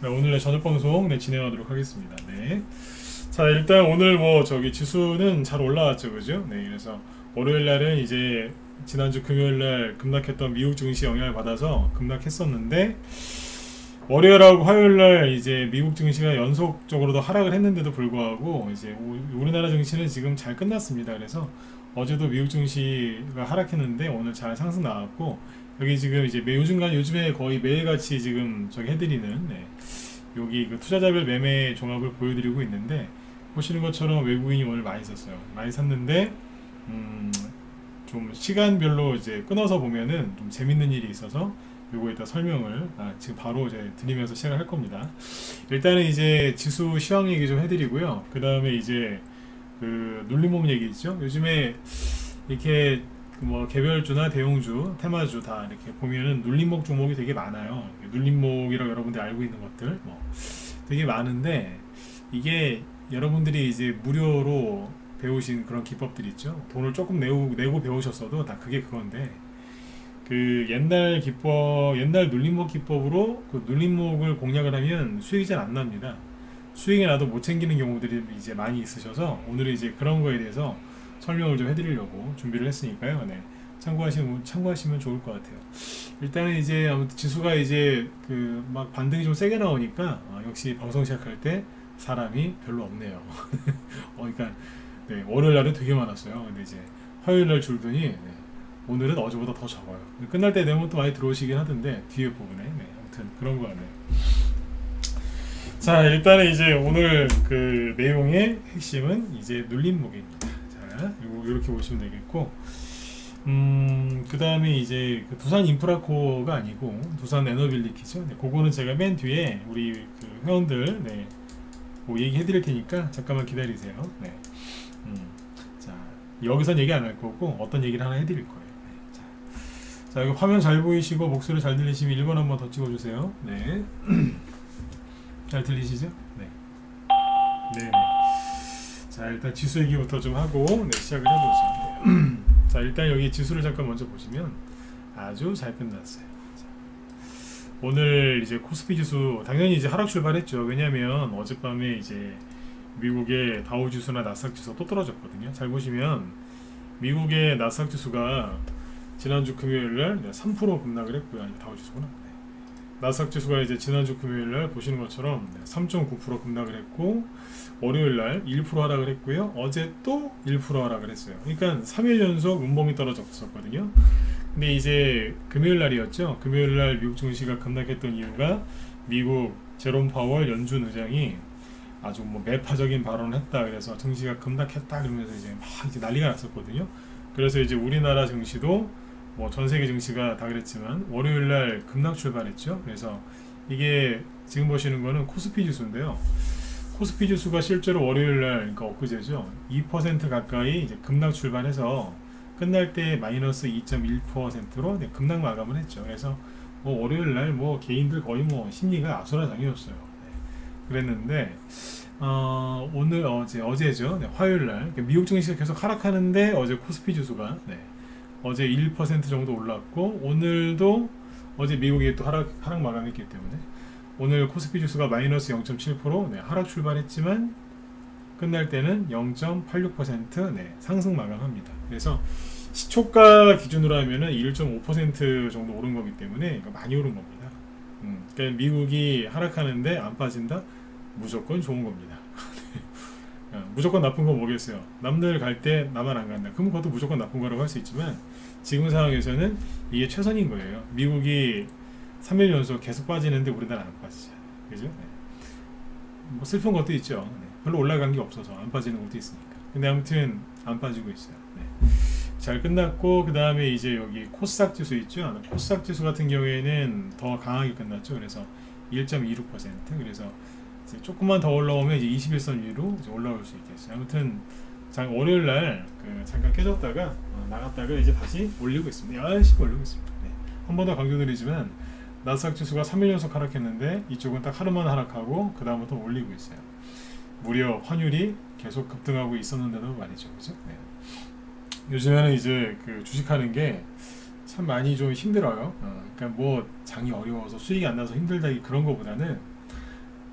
자, 오늘의 저녁 방송 진행하도록 하겠습니다. 네. 자, 일단 오늘 지수는 잘 올라왔죠, 그죠? 네, 그래서 월요일 날은 이제 지난주 금요일 날 급락했던 미국 증시 영향을 받아서 급락했었는데, 월요일하고 화요일 날 이제 미국 증시가 연속적으로도 하락을 했는데도 불구하고 이제 우리나라 증시는 지금 잘 끝났습니다. 그래서 어제도 미국 증시가 하락했는데 오늘 잘 상승 나왔고, 여기 지금 이제 요즘에 거의 매일같이 지금 저기 해드리는 여기 그 투자자별 매매 종합을 보여드리고 있는데, 보시는 것처럼 외국인이 오늘 많이 샀어요. 많이 샀는데 좀 시간별로 이제 끊어서 보면은 좀 재밌는 일이 있어서 요거 이따 설명을 지금 바로 이제 드리면서 시작을 할 겁니다. 일단은 이제 지수 시황 얘기 좀 해드리고요. 그 다음에 이제 그 눌림목 얘기 있죠. 요즘에 이렇게 뭐 개별주나 대형주, 테마주 다 이렇게 보면은 눌림목 종목이 되게 많아요. 눌림목이라고 여러분들이 알고 있는 것들 되게 많은데, 이게 여러분들이 이제 무료로 배우신 그런 기법들 있죠. 돈을 조금 내고 배우셨어도 다 그게 그건데, 그 옛날 눌림목 기법으로 그 눌림목을 공략을 하면 수익이 잘 안 납니다. 수익이 나도 못 챙기는 경우들이 이제 많이 있으셔서, 오늘은 이제 그런 거에 대해서 설명을 좀 해드리려고 준비를 했으니까요. 네. 참고하시면 좋을 것 같아요. 일단은 이제 아무튼 지수가 이제 그 막 반등이 좀 세게 나오니까 역시 방송 시작할 때 사람이 별로 없네요. 그러니까 네, 월요일 날은 되게 많았어요. 근데 이제 화요일 날 줄더니 오늘은 어제보다 더 적어요. 끝날 때 되면 또 많이 들어오시긴 하던데 뒤에 부분에 아무튼 그런 거 같네요. 자, 일단은 이제 오늘 그 내용의 핵심은 이제 눌림목입니다. 자, 이렇게 보시면 되겠고, 그 다음에 이제 그 두산 인프라코어가 아니고 두산 에너빌리티죠. 그거는 제가 맨 뒤에 우리 그 회원들 뭐 얘기해 드릴 테니까 잠깐만 기다리세요. 자, 여기선 얘기 안 할 거고 어떤 얘기를 하나 해드릴 거예요. 자, 이거 화면 잘 보이시고 목소리 잘 들리시면 1번 한번 더 찍어주세요. 네. 잘 들리시죠? 네. 네. 자, 일단 지수 얘기부터 좀 하고 시작을 해보죠. 자, 일단 여기 지수를 잠깐 먼저 보시면 아주 잘 끝났어요. 자, 오늘 이제 코스피 지수 당연히 이제 하락 출발했죠. 왜냐면 어젯밤에 이제 미국의 다우 지수나 나스닥 지수 또 떨어졌거든요. 잘 보시면 미국의 나스닥 지수가 지난주 금요일날 3% 급락을 했고요. 아니, 다우 지수구나. 나스닥 지수가 이제 지난주 금요일날 보시는 것처럼 3.9% 급락을 했고, 월요일날 1% 하락을 했고요. 어제 또 1% 하락을 했어요. 그러니까 3일 연속 음봉이 떨어졌었거든요. 근데 이제 금요일날이었죠. 금요일날 미국 증시가 급락했던 이유가 미국 제롬 파월 연준 의장이 아주 뭐 매파적인 발언을 했다. 그래서 증시가 급락했다. 그러면서 이제 막 이제 난리가 났었거든요. 그래서 이제 우리나라 증시도 뭐 전 세계 증시가 다 그랬지만 월요일날 급락 출발했죠. 그래서 이게 지금 보시는 거는 코스피 지수인데요. 코스피 지수가 실제로 월요일날, 그러니까 엊그제죠, 2% 가까이 이제 급락 출발해서 끝날 때 마이너스 2.1%로 급락 마감을 했죠. 그래서 뭐 월요일날 뭐 개인들 거의 뭐 심리가 아수라장이었어요. 그랬는데 오늘 어제죠. 화요일날 그러니까 미국 증시가 계속 하락하는데 어제 코스피 지수가 어제 1% 정도 올랐고, 오늘도 어제 미국이 또 하락 마감했기 때문에 오늘 코스피 지수가 마이너스 0.7% 하락 출발했지만 끝날 때는 0.86% 상승 마감합니다. 그래서 시초가 기준으로 하면은 1.5% 정도 오른 거기 때문에 많이 오른 겁니다. 그러니까 미국이 하락하는데 안 빠진다? 무조건 좋은 겁니다. 무조건 나쁜 건 뭐겠어요? 남들 갈 때 나만 안 간다. 그럼 그것도 무조건 나쁜 거라고 할 수 있지만, 지금 상황에서는 이게 최선인 거예요. 미국이 3일 연속 계속 빠지는데 우리나라 안 빠지죠. 그죠? 뭐 슬픈 것도 있죠. 별로 올라간 게 없어서 안 빠지는 것도 있으니까. 근데 아무튼 안 빠지고 있어요. 잘 끝났고, 그 다음에 이제 여기 코스닥 지수 있죠. 코스닥 지수 같은 경우에는 더 강하게 끝났죠. 그래서 1.26%. 그래서 이제 조금만 더 올라오면 이제 21선 위로 이제 올라올 수 있겠어요. 아무튼 월요일날 잠깐 깨졌다가 나갔다가 이제 다시 올리고 있습니다. 열심히 올리고 있습니다. 한 번 더 강조드리지만 나스닥 지수가 3일 연속 하락했는데 이쪽은 딱 하루만 하락하고 그 다음부터 올리고 있어요. 무려 환율이 계속 급등하고 있었는데도 말이죠. 그죠? 요즘에는 이제 그 주식하는 게 참 많이 좀 힘들어요. 그러니까 뭐 장이 어려워서 수익이 안 나서 힘들다 그런 거보다는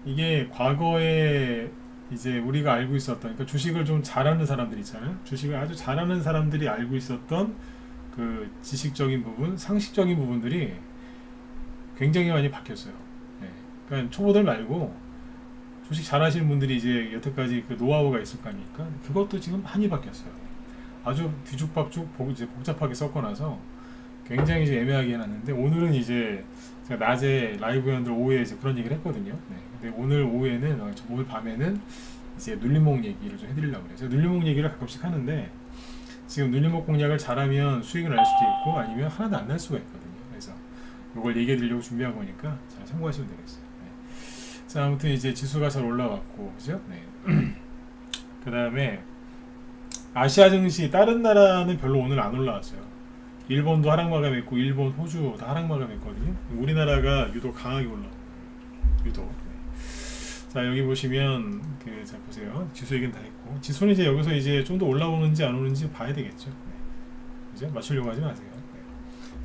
이게 과거에 이제 우리가 알고 있었던, 그러니까 주식을 좀 잘하는 사람들 있잖아요. 주식을 아주 잘하는 사람들이 알고 있었던 그 지식적인 부분, 상식적인 부분들이 굉장히 많이 바뀌었어요. 네. 그러니까 초보들 말고 주식 잘하시는 분들이 이제 여태까지 그 노하우가 있을 거 아닙니까? 그것도 지금 많이 바뀌었어요. 아주 뒤죽박죽 이제 복잡하게 섞어놔서 굉장히 이제 애매하게 해놨는데, 오늘은 이제 제가 낮에 라이브 연들 오후에 이제 그런 얘기를 했거든요. 네. 근데 오늘 오후에는 오늘 밤에는 이제 눌림목 얘기를 좀 해드리려고 그래요. 제가 눌림목 얘기를 가끔씩 하는데, 지금 눌림목 공략을 잘하면 수익을 낼 수도 있고 아니면 하나도 안 날 수가 있거든요. 그래서 이걸 얘기해 드리려고 준비한 거니까 잘 참고하시면 되겠어요. 네. 자, 아무튼 이제 지수가 잘 올라왔고, 그죠? 네. 그 다음에 아시아 증시 다른 나라는 별로 오늘 안 올라왔어요. 일본도 하락 마감했고 일본, 호주 다 하락 마감했거든요. 우리나라가 유독 강하게 올라와요. 유독. 네. 자, 여기 보시면 자 보세요. 지수 얘기는 다 했고, 지수는 이제 여기서 이제 좀 더 올라오는지 안 오는지 봐야 되겠죠. 네. 그죠? 맞추려고 하지 마세요. 네.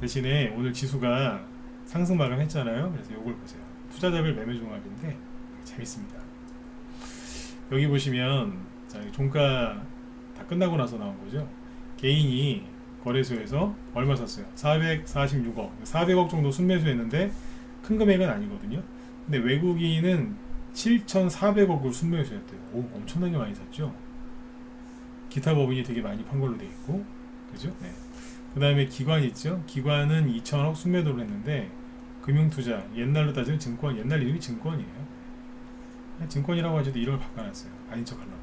대신에 오늘 지수가 상승 마감했잖아요. 그래서 이걸 보세요. 투자자별 매매 종합인데 재밌습니다. 여기 보시면 자, 종가 다 끝나고 나서 나온 거죠. 개인이 거래소에서 얼마 샀어요? 446억, 400억 정도 순매수했는데 큰 금액은 아니거든요. 근데 외국인은 7,400억을 순매수했대요. 오, 엄청나게 많이 샀죠. 기타 법인이 되게 많이 판 걸로 돼 있고, 그죠? 네. 그 다음에 기관 있죠. 기관은 2,000억 순매도를 했는데, 금융투자, 옛날로 따지면 증권, 옛날 이름이 증권이에요. 증권이라고 하지도 이름을 바꿔놨어요. 아닌 척 하려고.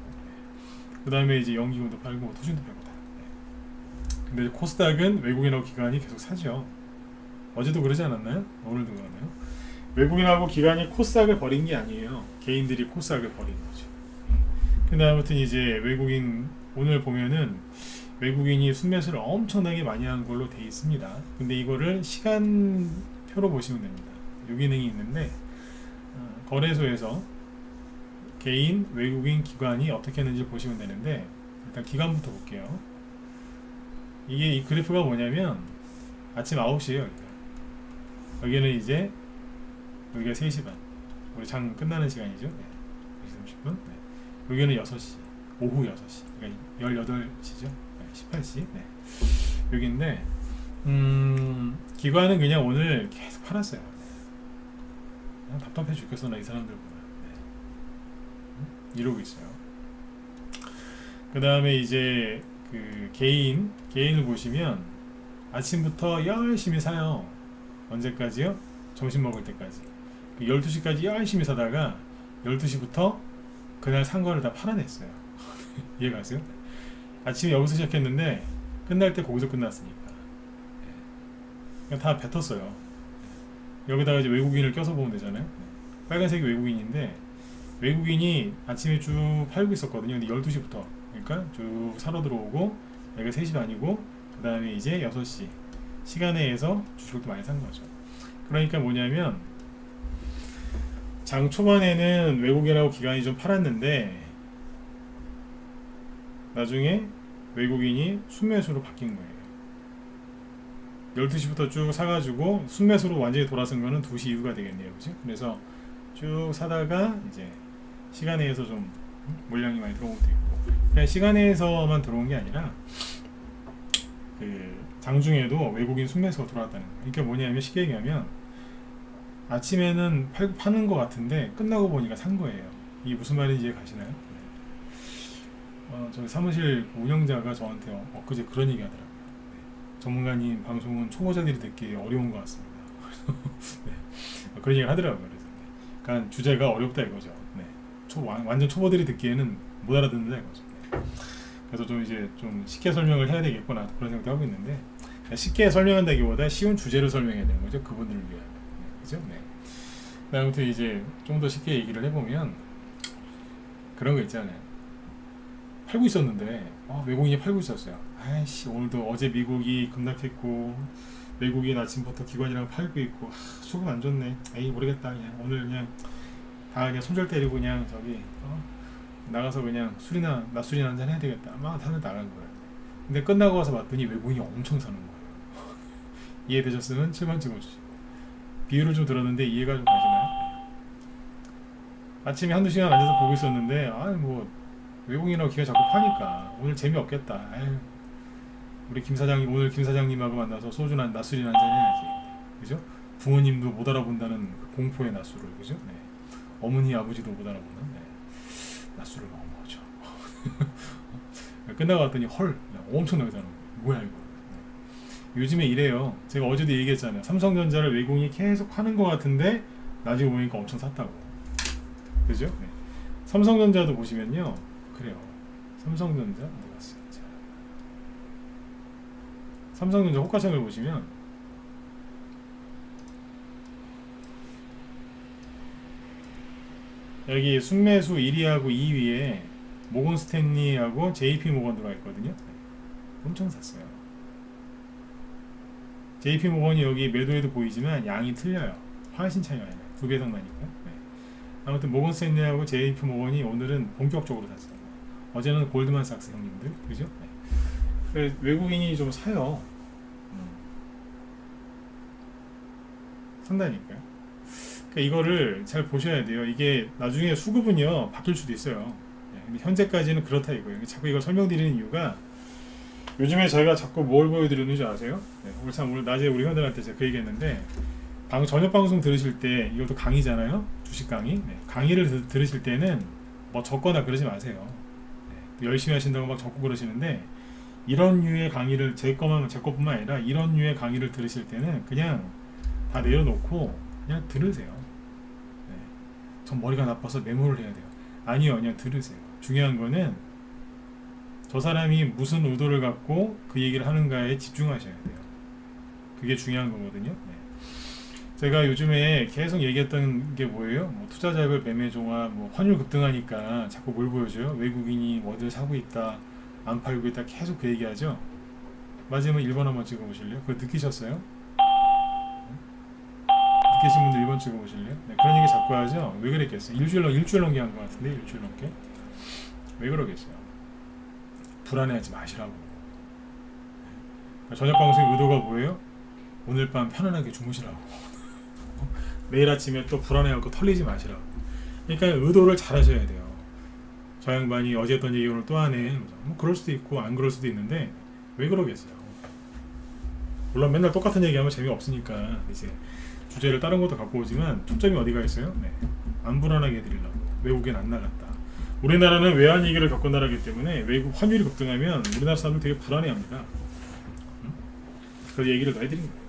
그 다음에 이제 연기금도 팔고 토준도 팔고 다. 근데 코스닥은 외국인하고 기관이 계속 사죠. 어제도 그러지 않았나요? 오늘도 그러나요? 외국인하고 기관이 코스닥을 버린 게 아니에요. 개인들이 코스닥을 버린 거죠. 근데 아무튼 이제 외국인, 오늘 보면은 외국인이 순매수를 엄청나게 많이 한 걸로 돼 있습니다. 근데 이거를 시간표로 보시면 됩니다. 유기능이 있는데, 거래소에서 개인, 외국인, 기관이 어떻게 했는지 보시면 되는데, 일단 기관부터 볼게요. 이게 이 그래프가 뭐냐면 아침 9시에요. 여기는 이제 여기가 3시 반, 우리 장 끝나는 시간이죠. 네. 2시 30분. 네. 여기는 6시, 오후 6시, 그러니까 18시죠. 네. 18시. 네. 여기인데 기관은 그냥 오늘 계속 팔았어요. 그냥 답답해 죽겠어 나 이 사람들 보면. 네. 이러고 있어요. 그 다음에 이제 그 개인을 보시면 아침부터 열심히 사요. 언제까지요? 점심 먹을 때까지. 12시까지 열심히 사다가 12시부터 그날 산 거를 다 팔아냈어요. 이해가세요? 아침에 여기서 시작했는데 끝날 때 거기서 끝났으니까. 그냥 다 뱉었어요. 여기다가 이제 외국인을 껴서 보면 되잖아요. 빨간색이 외국인인데, 외국인이 아침에 쭉 팔고 있었거든요. 근데 12시부터 그러니까 쭉 사러 들어오고, 여기가 3시 반이고 그 다음에 이제 6시 시간에 의해서 주식도 많이 산 거죠. 그러니까 뭐냐면 장 초반에는 외국인하고 기관이 좀 팔았는데 나중에 외국인이 순매수로 바뀐 거예요. 12시부터 쭉 사가지고 순매수로 완전히 돌아선 거는 2시 이후가 되겠네요. 그치? 그래서 쭉 사다가 이제 시간에 의해서 좀 물량이 많이 들어온 것도 있고, 그냥 시간에서만 들어온 게 아니라 그 장중에도 외국인 순매수가 들어왔다는 거예요. 그러니까 뭐냐면 쉽게 얘기하면 아침에는 파는 것 같은데 끝나고 보니까 산 거예요. 이게 무슨 말인지 이해 가시나요? 저희 사무실 운영자가 저한테 엊그제 그런 얘기 하더라고요. 네. 전문가님 방송은 초보자들이 듣기 어려운 것 같습니다. 네. 그런 얘기를 하더라고요. 그래서 그러니까 주제가 어렵다 이거죠. 네. 완전 초보들이 듣기에는 못 알아듣는다 이거죠. 네. 그래서 좀 이제 좀 쉽게 설명을 해야 되겠구나 그런 생각도 하고 있는데, 쉽게 설명한다기보다 쉬운 주제로 설명해야 되는 거죠. 그분들을 위한. 네. 그죠? 네. 아무튼 이제 좀 더 쉽게 얘기를 해보면 그런 거 있잖아요. 팔고 있었는데 외국인이 팔고 있었어요. 아이씨, 오늘도 어제 미국이 급락했고 외국인 아침부터 기관이랑 팔고 있고 수급 안 좋네. 에이 모르겠다. 그냥 오늘 그냥 다 그냥 손절 때리고 그냥 저기 나가서 그냥 낮술이나 한잔 해야 되겠다. 막 다들 나간 거예요. 근데 끝나고 와서 봤더니 외국인이 엄청 사는 거예요. 이해되셨으면 7번 찍어주시고. 비율을 좀 들었는데 이해가 좀 가시나요? 아침에 한두 시간 앉아서 보고 있었는데 아이 뭐 외국인하고 기가 자꾸 파니까 오늘 재미없겠다. 아유, 우리 김 사장님 오늘 김 사장님하고 만나서 소주나 낮술이나 한잔 해야지. 그죠? 부모님도 못 알아본다는 그 공포의 낮술을, 그죠? 네. 어머니 아버지도 못 알아보는 낮술을 먹은 거죠. 끝나고 왔더니 헐 엄청나게 사는 거예요. 뭐야 이거. 네. 요즘에 이래요. 제가 어제도 얘기했잖아요. 삼성전자를 외국인이 계속 파는 것 같은데 나중에 보니까 엄청 샀다고. 그죠? 네. 삼성전자도 보시면요. 그래요. 삼성전자 어디 갔어요? 삼성전자 호가창을 보시면 여기 순매수 1위하고 2위에 모건 스탠리하고 JP 모건 들어가 있거든요. 엄청 샀어요. JP 모건이 여기 매도에도 보이지만 양이 틀려요. 훨씬 차이가 나요. 2배 이상 나니까. 네. 아무튼 모건 스탠리하고 JP 모건이 오늘은 본격적으로 샀어요. 어제는 골드만삭스 형님들, 그죠? 네. 외국인이 좀 사요. 산다니까요. 그러니까 이거를 잘 보셔야 돼요. 이게 나중에 수급은요 바뀔 수도 있어요. 네. 근데 현재까지는 그렇다 이거예요. 자꾸 이걸 설명드리는 이유가 요즘에 저희가 자꾸 뭘 보여드리는 줄 아세요? 네. 오늘 낮에 우리 회원들한테 제가 그 얘기했는데 저녁 방송 들으실 때 이것도 강의잖아요. 주식 강의. 네. 강의를 들으실 때는 뭐 적거나 그러지 마세요. 네. 열심히 하신다고 막 적고 그러시는데 이런 류의 강의를 제 것뿐만 아니라 이런 류의 강의를 들으실 때는 그냥 다 내려놓고 그냥 들으세요. 네. 전 머리가 나빠서 메모를 해야 돼요. 아니요, 그냥 들으세요. 중요한 거는 저 사람이 무슨 의도를 갖고 그 얘기를 하는가에 집중하셔야 돼요. 그게 중요한 거거든요. 네. 제가 요즘에 계속 얘기했던 게 뭐예요? 뭐 투자자별 매매 종합, 뭐 환율 급등하니까 자꾸 뭘 보여줘요? 외국인이 뭐들 사고 있다, 안 팔고 있다, 계속 그 얘기하죠. 마지막에 1번 한번 찍어보실래요? 그거 느끼셨어요? 계신 분들 1번 찍어보실래요? 네, 그런 얘기 자꾸 하죠? 왜 그랬겠어요? 일주일 넘게 한 것 같은데, 일주일 넘게? 왜 그러겠어요? 불안해하지 마시라고. 네. 저녁 방송의 의도가 뭐예요? 오늘 밤 편안하게 주무시라고. 내일 아침에 또 불안해하고 털리지 마시라고. 그러니까 의도를 잘 하셔야 돼요. 저 양반이 어제 했던 얘기 오늘 또 하네. 뭐 그럴 수도 있고, 안 그럴 수도 있는데, 왜 그러겠어요? 물론 맨날 똑같은 얘기하면 재미없으니까, 이제. 주제를 다른 것도 갖고 오지만 초점이 어디가 있어요? 네. 안 불안하게 해드리려고. 외국엔 안 나갔다. 우리나라는 외환 위기를 겪은 나라이기 때문에 외국 환율이 급등하면 우리나라 사람들 되게 불안해합니다. 그래서 얘기를 더 해드린 거예요.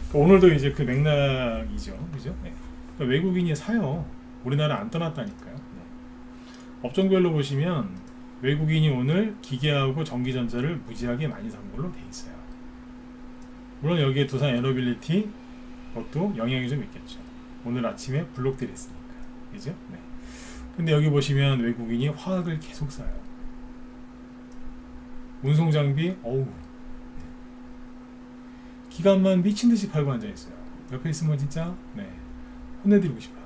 그러니까 오늘도 이제 그 맥락이죠, 그죠? 네. 그러니까 외국인이 사요. 우리나라 안 떠났다니까요. 네. 업종별로 보시면 외국인이 오늘 기계하고 전기전자를 무지하게 많이 산 걸로 돼 있어요. 물론 여기에 두산 에너빌리티 그것도 영향이 좀 있겠죠. 오늘 아침에 블록들이 있으니까. 그죠? 네. 근데 여기 보시면 외국인이 화학을 계속 사요. 운송장비, 어우. 기관만 미친듯이 팔고 앉아있어요. 옆에 있으면 진짜, 네. 혼내드리고 싶어요.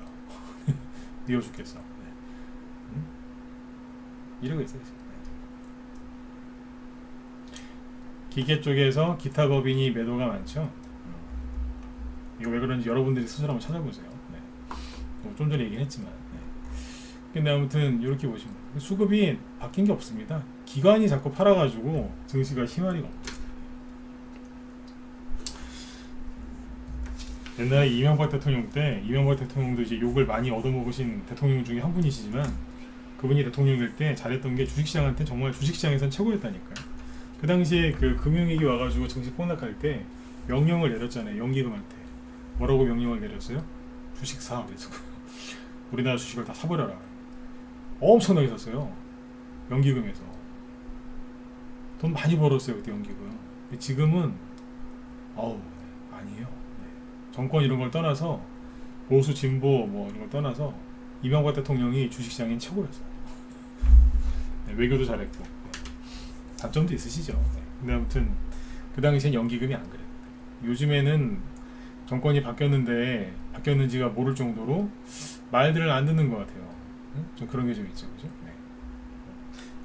미워 죽겠어. 네. 이러고 있어요. 네. 기계 쪽에서 기타 법인이 매도가 많죠. 이거 왜 그런지 여러분들이 스스로 한번 찾아보세요. 네. 좀 전에 얘기는 했지만. 네. 근데 아무튼 이렇게 보시면 수급이 바뀐 게 없습니다. 기관이 자꾸 팔아가지고 증시가 희마리가 없어요. 옛날에 이명박 대통령 때 이명박 대통령도 이제 욕을 많이 얻어먹으신 대통령 중에 한 분이시지만 그분이 대통령일 때 잘했던 게 주식시장한테 정말 주식시장에선 최고였다니까요. 그 당시에 그 금융위기 와가지고 증시 폭락할 때 명령을 내렸잖아요. 연기금한테. 뭐라고 명령을 내렸어요? 주식 사. 그래서 우리나라 주식을 다 사버려라. 엄청나게 샀어요. 연기금에서. 돈 많이 벌었어요. 그때 연기금. 근데 지금은 아니에요. 네. 정권 이런 걸 떠나서 보수 진보 뭐 이런 걸 떠나서 이명박 대통령이 주식시장인 최고였어요. 네, 외교도 잘했고. 네. 단점도 있으시죠. 네. 근데 아무튼 그 당시엔 연기금이 안 그래요. 요즘에는 정권이 바뀌었는지가 모를 정도로 말들을 안 듣는 것 같아요. 응? 좀 그런 게 좀 있죠, 그죠? 네.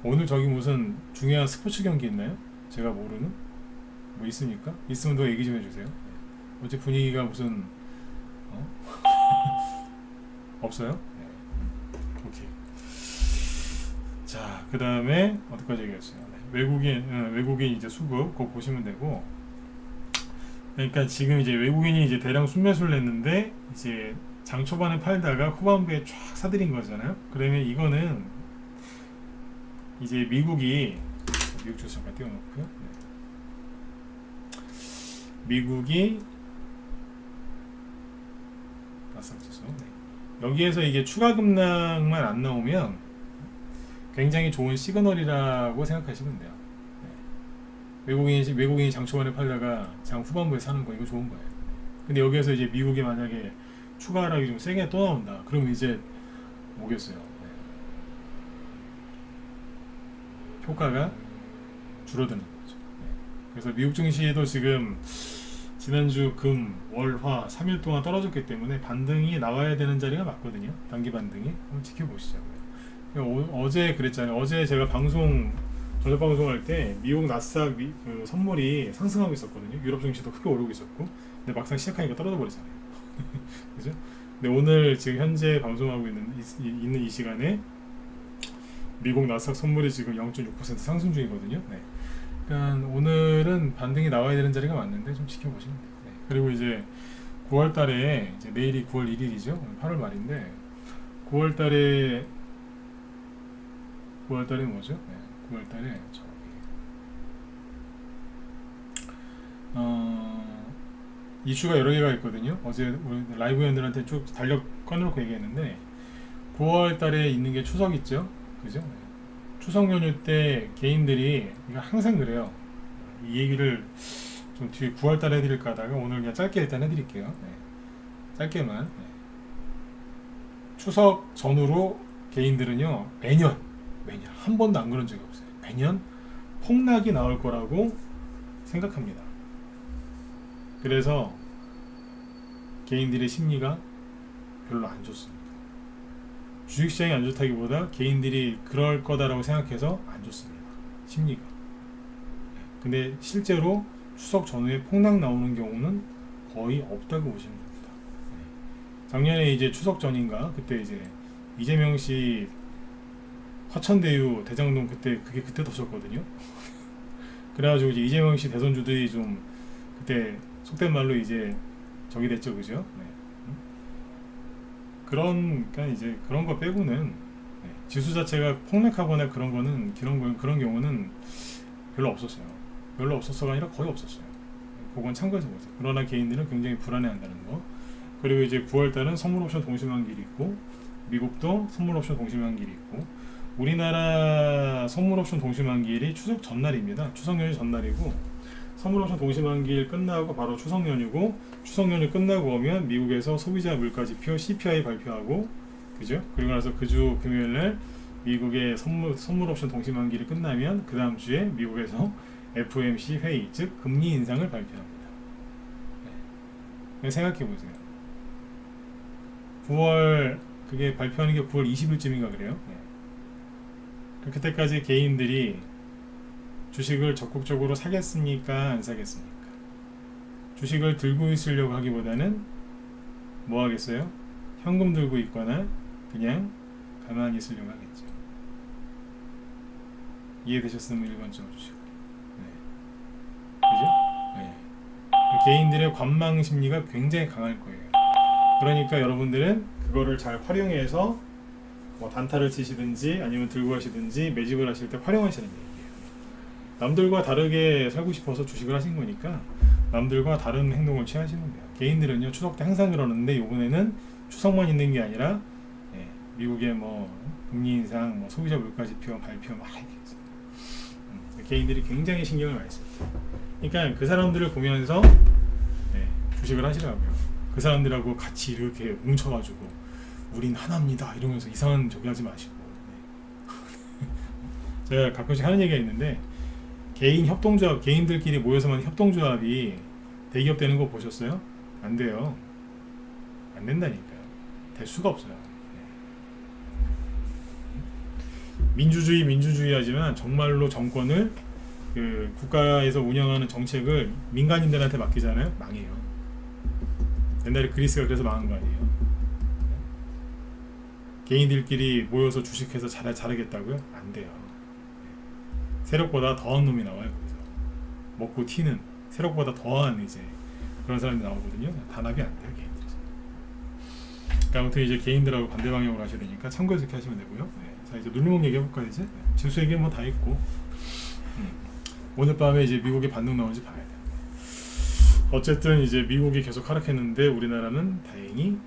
오늘 저기 무슨 중요한 스포츠 경기 있나요? 제가 모르는? 뭐 있습니까? 있으면 더 얘기 좀 해주세요. 네. 어제 분위기가 무슨 없어요? 네. 그 다음에 어디까지 얘기했어요? 네. 외국인 이제 수급 그거 보시면 되고, 그러니까 지금 이제 외국인이 이제 대량 순매수를 했는데 이제 장 초반에 팔다가 후반부에 쫙 사들인 거잖아요. 그러면 이거는 이제 미국 주식 잠깐 띄워놓고요. 네. 미국이 나스닥 지수. 네. 여기에서 이게 추가 급락만 안 나오면 굉장히 좋은 시그널이라고 생각하시면 돼요. 네. 외국인이 장 초반에 팔다가 장 후반부에 사는 거 이거 좋은 거예요. 근데 여기에서 이제 미국이 만약에 추가 하락이 좀 세게 또 나온다. 그러면 이제 뭐겠어요? 네. 효과가 줄어드는 거죠. 네. 그래서 미국 증시도 지금 지난주 금, 월, 화 3일 동안 떨어졌기 때문에 반등이 나와야 되는 자리가 맞거든요. 단기 반등이. 한번 지켜보시죠. 어제 그랬잖아요. 어제 제가 저녁 방송할 때 미국 나스닥 그 선물이 상승하고 있었거든요. 유럽 증시도 크게 오르고 있었고, 근데 막상 시작하니까 떨어져 버리잖아요. 그죠? 근데 오늘 지금 현재 방송하고 있는 이 시간에 미국 나스닥 선물이 지금 0.6% 상승 중이거든요. 네. 그러니까 오늘은 반등이 나와야 되는 자리가 맞는데 좀 지켜보시면 돼요. 네. 그리고 이제 9월달에 이제 내일이 9월 1일이죠. 오늘 8월 말인데 9월달에 뭐죠? 네. 9월달에 이슈가 여러 개가 있거든요. 어제 우리 라이브 회원들한테 쭉 달력 꺼내놓고 얘기했는데 9월달에 있는 게 추석 있죠, 그죠? 추석 연휴 때 개인들이 이거 항상 그래요. 이 얘기를 좀 뒤에 9월달에 해드릴까 하다가 오늘 그냥 짧게 일단 해드릴게요. 네. 짧게만. 네. 추석 전후로 개인들은요 매년 한 번도 안 그런 적이 없어요. 매년 폭락이 나올 거라고 생각합니다. 그래서 개인들의 심리가 별로 안 좋습니다. 주식시장이 안 좋다기보다 개인들이 그럴 거다라고 생각해서 안 좋습니다. 심리가. 근데 실제로 추석 전후에 폭락 나오는 경우는 거의 없다고 보시면 됩니다. 작년에 이제 추석 전인가 그때 이제 이재명 씨 화천대유 대장동 그때 터졌거든요. 그래가지고 이제 이재명 씨 대선주들이 좀 그때 속된 말로 이제 저기 됐죠, 그죠? 네. 그러니까 이제 그런 거 빼고는 네. 지수 자체가 폭락하거나 그런 경우는 별로 없었어요. 별로 없었어가 아니라 거의 없었어요. 그건 참고해서 보세요. 그러나 개인들은 굉장히 불안해한다는 거. 그리고 이제 9월달은 선물옵션 동시만기일이 있고, 미국도 선물옵션 동시만기일이 있고, 우리나라 선물옵션 동시만기일이 추석 전날입니다. 추석 연휴 전날이고, 선물옵션 동시만기일 끝나고 바로 추석 연휴고, 추석 연휴 끝나고 오면 미국에서 소비자 물가지표 CPI 발표하고, 그죠? 그리고 나서 그 주 금요일날 미국의 선물옵션 동시만기일이 끝나면 그 다음 주에 미국에서 FOMC 회의, 즉 금리 인상을 발표합니다. 네. 생각해보세요. 9월 그게 발표하는 게 9월 20일쯤인가 그래요. 네. 그때까지 개인들이 주식을 적극적으로 사겠습니까? 안 사겠습니까? 주식을 들고 있으려고 하기보다는 뭐 하겠어요? 현금 들고 있거나 그냥 가만히 있으려고 하겠죠. 이해되셨으면 1번 찍어주시고. 네. 그죠? 네. 개인들의 관망 심리가 굉장히 강할 거예요. 그러니까 여러분들은 그거를 잘 활용해서 뭐 단타를 치시든지 아니면 들고 가시든지 매집을 하실 때 활용하시는 얘기예요. 남들과 다르게 살고 싶어서 주식을 하신 거니까 남들과 다른 행동을 취하시면 돼요. 개인들은요 추석 때 항상 그러는데 이번에는 추석만 있는 게 아니라 미국의 뭐 금리 인상, 뭐 소비자 물가지표 발표 막 이렇게 있어요. 개인들이 굉장히 신경을 많이 씁니다. 그러니까 그 사람들을 보면서 주식을 하시라고요. 그 사람들하고 같이 이렇게 뭉쳐가지고 우린 하나입니다 이러면서 이상한 저기 하지 마시고. 제가 가끔씩 하는 얘기가 있는데 개인 협동조합, 개인들끼리 모여서만 협동조합이 대기업 되는 거 보셨어요? 안 돼요. 안 된다니까요. 될 수가 없어요. 민주주의 하지만 정말로 정권을 그 국가에서 운영하는 정책을 민간인들한테 맡기잖아요. 망해요. 옛날에 그리스가 그래서 망한 거 아니에요. 개인들끼리 모여서 주식해서 잘하겠다고요? 안 돼요. 세력보다 더한 놈이 나와요. 그래서 먹고 튀는 세력보다 더한 이제 그런 사람이 나오거든요. 단합이 안 돼요, 개인들이. 그러니까 아무튼 이제 개인들하고 반대 방향으로 가셔야 되니까 참고해서 이렇게 하시면 되고요. 네. 자, 이제 눌림목 얘기해볼까요? 이제 지수 얘기 뭐 다 했고, 오늘 밤에 이제 미국의 반등 나오는지 봐야 돼요. 어쨌든 이제 미국이 계속 하락했는데 우리나라는 다행히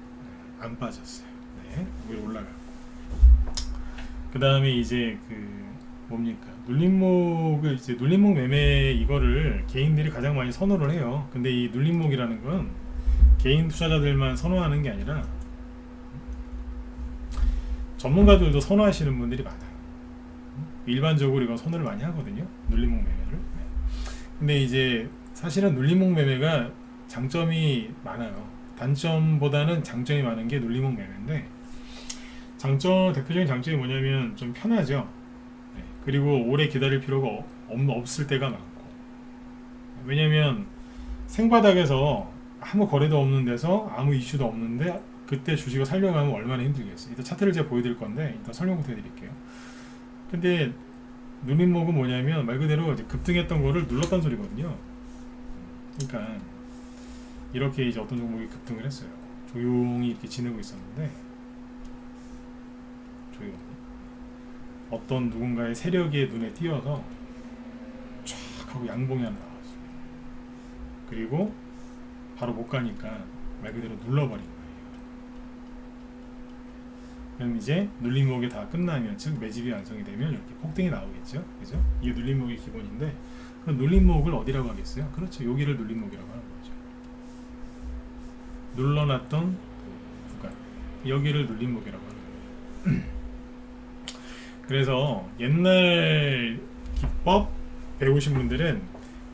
안 빠졌어요. 네, 위로 올라가고. 그 다음에 이제 그 뭡니까? 눌림목을 이제 눌림목 매매 이거를 개인들이 가장 많이 선호를 해요. 근데 이 눌림목이라는 건 개인 투자자들만 선호하는 게 아니라 전문가들도 선호하시는 분들이 많아요. 일반적으로 이건 선호를 많이 하거든요. 눌림목 매매를. 네. 근데 이제 사실은 눌림목 매매가 장점이 많아요. 단점보다는 장점이 많은 게 눌림목 매매인데, 대표적인 장점이 뭐냐면 좀 편하죠. 네. 그리고 오래 기다릴 필요가 없을 때가 많고, 왜냐면 생바닥에서 아무 거래도 없는 데서 아무 이슈도 없는데 그때 주식을 살려고 하면 얼마나 힘들겠어요. 이따 차트를 제가 보여드릴 건데 이따 설명부터 해드릴게요. 근데 눌림목은 뭐냐면 말 그대로 이제 급등했던 거를 눌렀다는 소리거든요. 그러니까 이렇게 이제 어떤 종목이 급등을 했어요. 조용히 이렇게 지내고 있었는데 조용히 어떤 누군가의 세력이 눈에 띄어서 쫙 하고 양봉이 하나 나왔어요. 그리고 바로 못 가니까 말 그대로 눌러버린 거예요. 그럼 이제 눌림목이 다 끝나면, 즉 매집이 완성이 되면 이렇게 폭등이 나오겠죠. 그죠? 이게 눌림목의 기본인데, 그럼 눌림목을 어디라고 하겠어요? 그렇죠. 여기를 눌림목이라고 하는 거죠. 눌러놨던 구간, 여기를 눌림목이라고 하는 거예요. 그래서 옛날 기법 배우신 분들은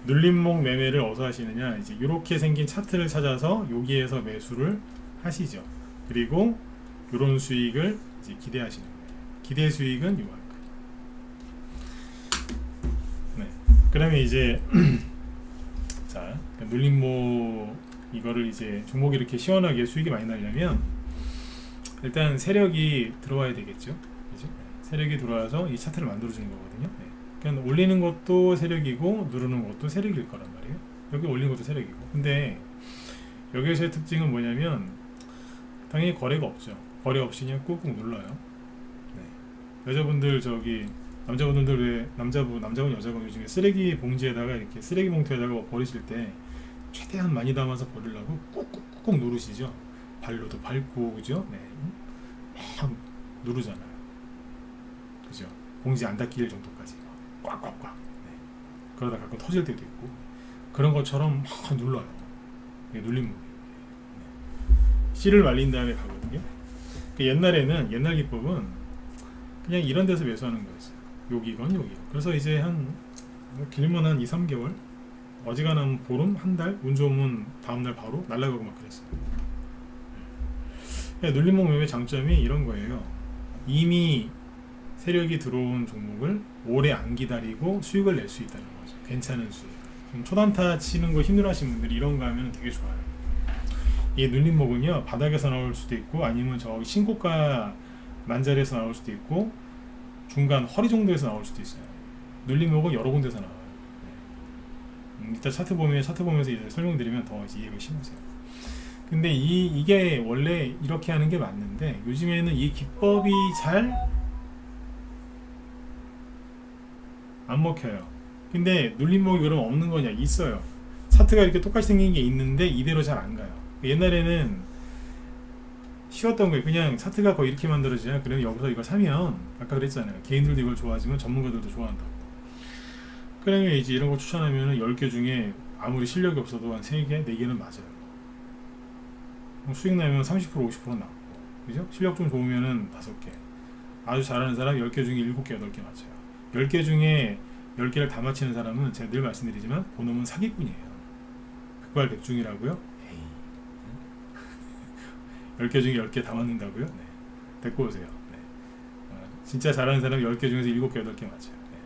눌림목 매매를 어디서 하시느냐, 이제 이렇게 생긴 차트를 찾아서 여기에서 매수를 하시죠. 그리고 이런 수익을 이제 기대하시는 거예요. 기대 수익은 요만큼. 네. 그러면 이제 자, 눌림목 이거를 이제 종목이 이렇게 시원하게 수익이 많이 나려면 일단 세력이 들어와야 되겠죠. 그죠? 세력이 들어와서 이 차트를 만들어주는 거거든요. 네. 그냥 올리는 것도 세력이고 누르는 것도 세력일 거란 말이에요. 여기 올리는 것도 세력이고. 근데 여기서의 특징은 뭐냐면 당연히 거래가 없죠. 거래 없이 그냥 꾹꾹 눌러요. 네. 여자분들 저기 남자분들도 왜 남자분 여자분 요즘에 쓰레기 봉지에다가 이렇게 쓰레기 봉투에다가 버리실 때 최대한 많이 담아서 버리려고 꾹꾹꾹 누르시죠. 발로도 밟고, 그죠? 네. 막 누르잖아요. 그죠? 봉지 안 닿길 정도까지 꽉꽉꽉. 네. 그러다 가끔 터질 때도 있고, 그런 것처럼 막 눌러요. 이게 눌림목이에요. 네. 씨를 말린 다음에 가거든요. 그 옛날 기법은 그냥 이런 데서 매수하는 거였어요. 여기건 여기. 그래서 이제 한 길면 한 2-3개월, 어지간하면 보름, 한 달, 운 좋으면 다음날 바로 날아가고 막 그랬어요. 눌림목 매매 장점이 이런 거예요. 이미 세력이 들어온 종목을 오래 안 기다리고 수익을 낼 수 있다는 거죠. 괜찮은 수익. 초단타 치는 거 힘들어하시는 분들이 이런 거 하면 되게 좋아요. 이 눌림목은요, 바닥에서 나올 수도 있고, 아니면 저기 신고가 만자리에서 나올 수도 있고, 중간 허리 정도에서 나올 수도 있어요. 눌림목은 여러 군데서 나와요. 이따 차트 보면서 이제 설명드리면 더 이해가 쉬우세요. 근데 이게 원래 이렇게 하는 게 맞는데, 요즘에는 이 기법이 잘 안 먹혀요. 근데 눌림목이 그럼 없는 거냐? 있어요. 차트가 이렇게 똑같이 생긴 게 있는데 이대로 잘 안 가요. 옛날에는 쉬웠던 거예요. 그냥 차트가 거의 이렇게 만들어지냐, 그러면 여기서 이걸 사면, 아까 그랬잖아요. 개인들도 이걸 좋아하지만 전문가들도 좋아한다고. 그러면 이제 이런 거 추천하면 10개 중에 아무리 실력이 없어도 한 3개, 4개는 맞아요. 수익 나면 30%, 50% 나오고, 그죠? 실력 좀 좋으면은 5개. 아주 잘하는 사람 10개 중에 7개, 8개 맞아요. 10개 중에 10개를 다 맞히는 사람은 제가 늘 말씀드리지만 그놈은 사기꾼이에요. 백발백중이라고요? 10개 중에 10개 다 맞는다고요? 네. 데리고 오세요. 네. 진짜 잘하는 사람은 10개 중에서 7개, 8개 맞아요. 네.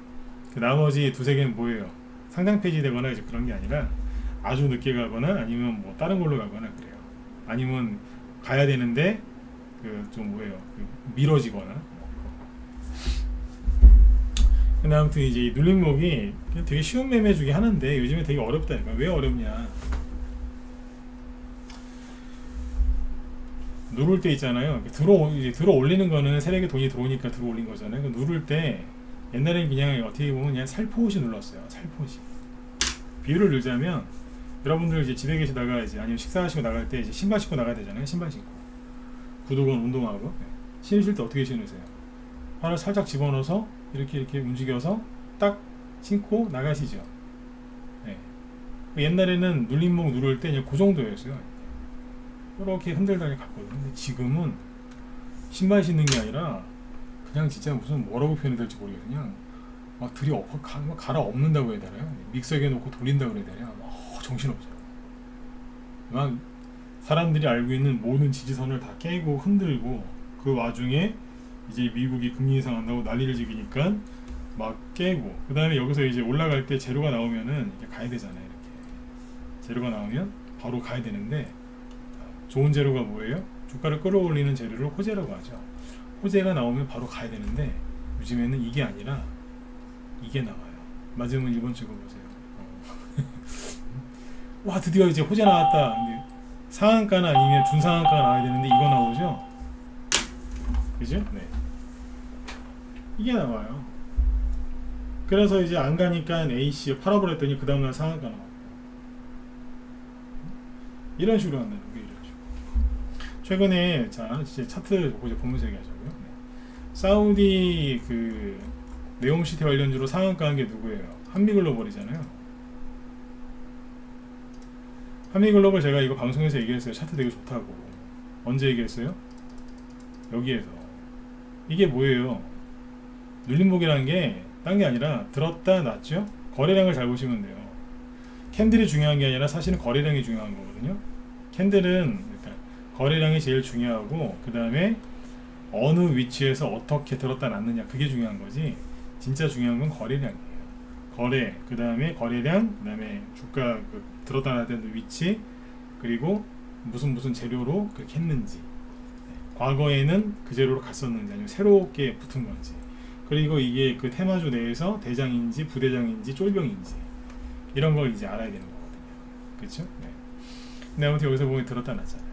그 나머지 2-3개는 뭐예요? 상장 폐지되거나 이제 그런 게 아니라 아주 늦게 가거나 아니면 뭐 다른 걸로 가거나 그래요. 아니면 가야 되는데 그 좀 뭐예요? 그 미뤄지거나. 근데 아무튼 이제 이 눌림목이 되게 쉬운 매매 중에 하나인데 요즘에 되게 어렵다니까. 왜 어렵냐? 누를 때 있잖아요. 이제 들어 올리는 거는 세력에 돈이 들어오니까 들어 올린 거잖아요. 누를 때 옛날에는 그냥 어떻게 보면 그냥 살포시 눌렀어요. 살포시. 비유를 들자면 여러분들 이제 집에 계시다가 이제 아니면 식사하시고 나갈 때 이제 신발 신고 나가야 되잖아요. 신발 신고. 구두건 운동하고. 신으실 때 어떻게 신으세요? 발을 살짝 집어넣어서 이렇게 움직여서 딱 신고 나가시죠. 네. 옛날에는 눌림목 누를 때 그냥 그 정도였어요. 이렇게 흔들다가 갔거든요. 근데 지금은 신발 신는 게 아니라 그냥 진짜 무슨 뭐라고 표현이 될지 모르겠어요. 그냥 막 들이 갈아 엎는다고 해야 되나요? 믹서기에 놓고 돌린다고 해야 되나요? 정신없어요. 막 사람들이 알고 있는 모든 지지선을 다 깨고 흔들고 그 와중에 이제 미국이 금리 인상한다고 난리를 지기니까 막 깨고 그 다음에 여기서 이제 올라갈 때 재료가 나오면은 이렇게 가야 되잖아요. 이렇게 재료가 나오면 바로 가야 되는데 좋은 재료가 뭐예요? 주가를 끌어올리는 재료를 호재라고 하죠. 호재가 나오면 바로 가야 되는데 요즘에는 이게 아니라 이게 나와요. 맞으면 1번 찍어보세요. 와 드디어 이제 호재 나왔다. 근데 상한가나 아니면 중상한가가 나와야 되는데 이거 나오죠? 그죠? 네. 이게 나와요. 그래서 이제 안 가니까 A씨 팔아버렸더니 그 다음날 상한가 나와요. 이런 식으로 한다는 게 이런 식으로. 최근에 자 이제 차트 보면서 얘기하자고요. 네. 사우디 그 네옴시티 관련주로 상한가 한 게 누구예요? 한미글로벌이잖아요. 한미글로벌 제가 이거 방송에서 얘기했어요. 차트 되게 좋다고. 언제 얘기했어요? 여기에서. 이게 뭐예요? 눌림목이라는 게 딴 게 아니라 들었다 놨죠? 거래량을 잘 보시면 돼요. 캔들이 중요한 게 아니라 사실은 거래량이 중요한 거거든요. 캔들은 일단 거래량이 제일 중요하고 그 다음에 어느 위치에서 어떻게 들었다 놨느냐 그게 중요한 거지 진짜 중요한 건 거래량이에요. 거래, 그 다음에 거래량, 그 다음에 주가 들었다 놨던 위치 그리고 무슨 재료로 그렇게 했는지 과거에는 그 재료로 갔었는지 아니면 새롭게 붙은 건지 그리고 이게 그 테마주 내에서 대장인지 부대장인지 쫄병인지 이런 걸 이제 알아야 되는 거거든요. 그렇죠? 네. 근데 아무튼 여기서 보면 들었다 놨잖아요.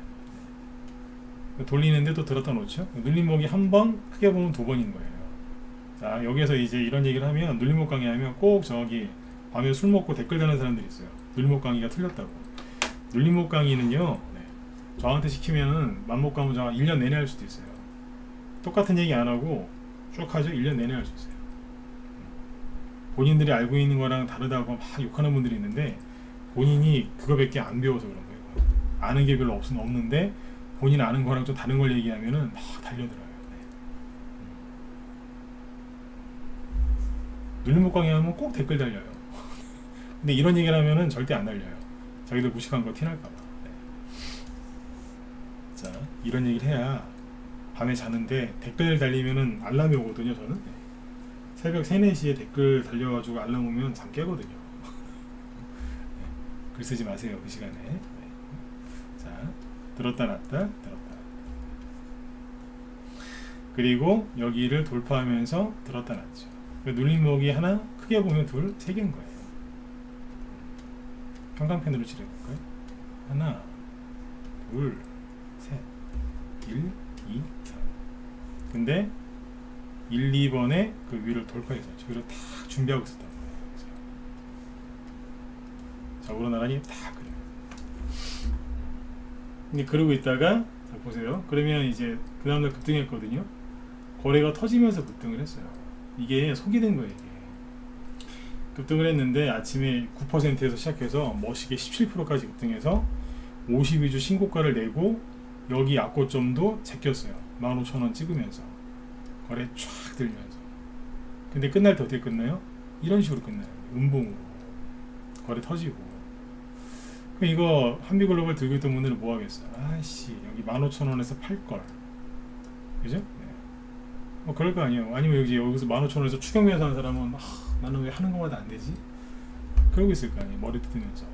돌리는데 또 들었다 놓죠. 눌림목이 한 번, 크게 보면 두 번인 거예요. 자, 여기서 이제 이런 얘기를 하면 눌림목 강의하면 꼭 저기 밤에 술 먹고 댓글 다는 사람들이 있어요. 눌림목 강의가 틀렸다고. 눌림목 강의는요, 네. 저한테 시키면은 맘목 가면 1년 내내 할 수도 있어요. 똑같은 얘기 안 하고 쭉 하죠. 1년 내내 할 수 있어요. 본인들이 알고 있는 거랑 다르다고 막 욕하는 분들이 있는데 본인이 그거밖에 안 배워서 그런 거예요. 아는 게 별로 없는데 본인 아는 거랑 좀 다른 걸 얘기하면은 막 달려들어요. 눌림목 강의하면 꼭 댓글 달려요. 근데 이런 얘기를 하면은 절대 안 달려요. 자기들 무식한 거 티날까봐. 네. 자, 이런 얘기를 해야 밤에 자는데 댓글 달리면은 알람이 오거든요. 저는 네. 새벽 3, 4시에 댓글 달려가지고 알람 오면 잠 깨거든요. 네. 글 쓰지 마세요. 그 시간에. 네. 자, 들었다 놨다 들었다 그리고 여기를 돌파하면서 들었다 놨죠. 눌림목이 하나, 크게 보면 둘, 세 개인 거예요. 형광펜으로 칠해볼까요? 하나, 둘, 셋, 1, 2, 3. 근데 1, 2번에 그 위를 돌파해서 저기를 딱 준비하고 있었단 말이에요. 적으로 나란히 딱 그래요. 근데 그러고 있다가 자 보세요. 그러면 이제 그 다음날 급등했거든요. 거래가 터지면서 급등을 했어요. 이게 속이 된 거예요. 이게. 급등을 했는데 아침에 9%에서 시작해서 멋있게 17%까지 급등해서 52주 신고가를 내고 여기 약고점도 제꼈어요. 15,000원 찍으면서 거래 쫙 들면서. 근데 끝날 때 어떻게 끝나요? 이런 식으로 끝나요. 음봉으로 거래 터지고. 그럼 이거 한미글로벌 들고 있던 분들은 뭐 하겠어요? 아이씨 여기 15,000원에서 팔걸. 그죠? 뭐 그럴 거 아니에요. 아니면 여기서 15,000원에서 추경매수 하는 사람은 나는 왜 하는 것마다 안 되지? 그러고 있을 거 아니에요. 머리 뜯으면서.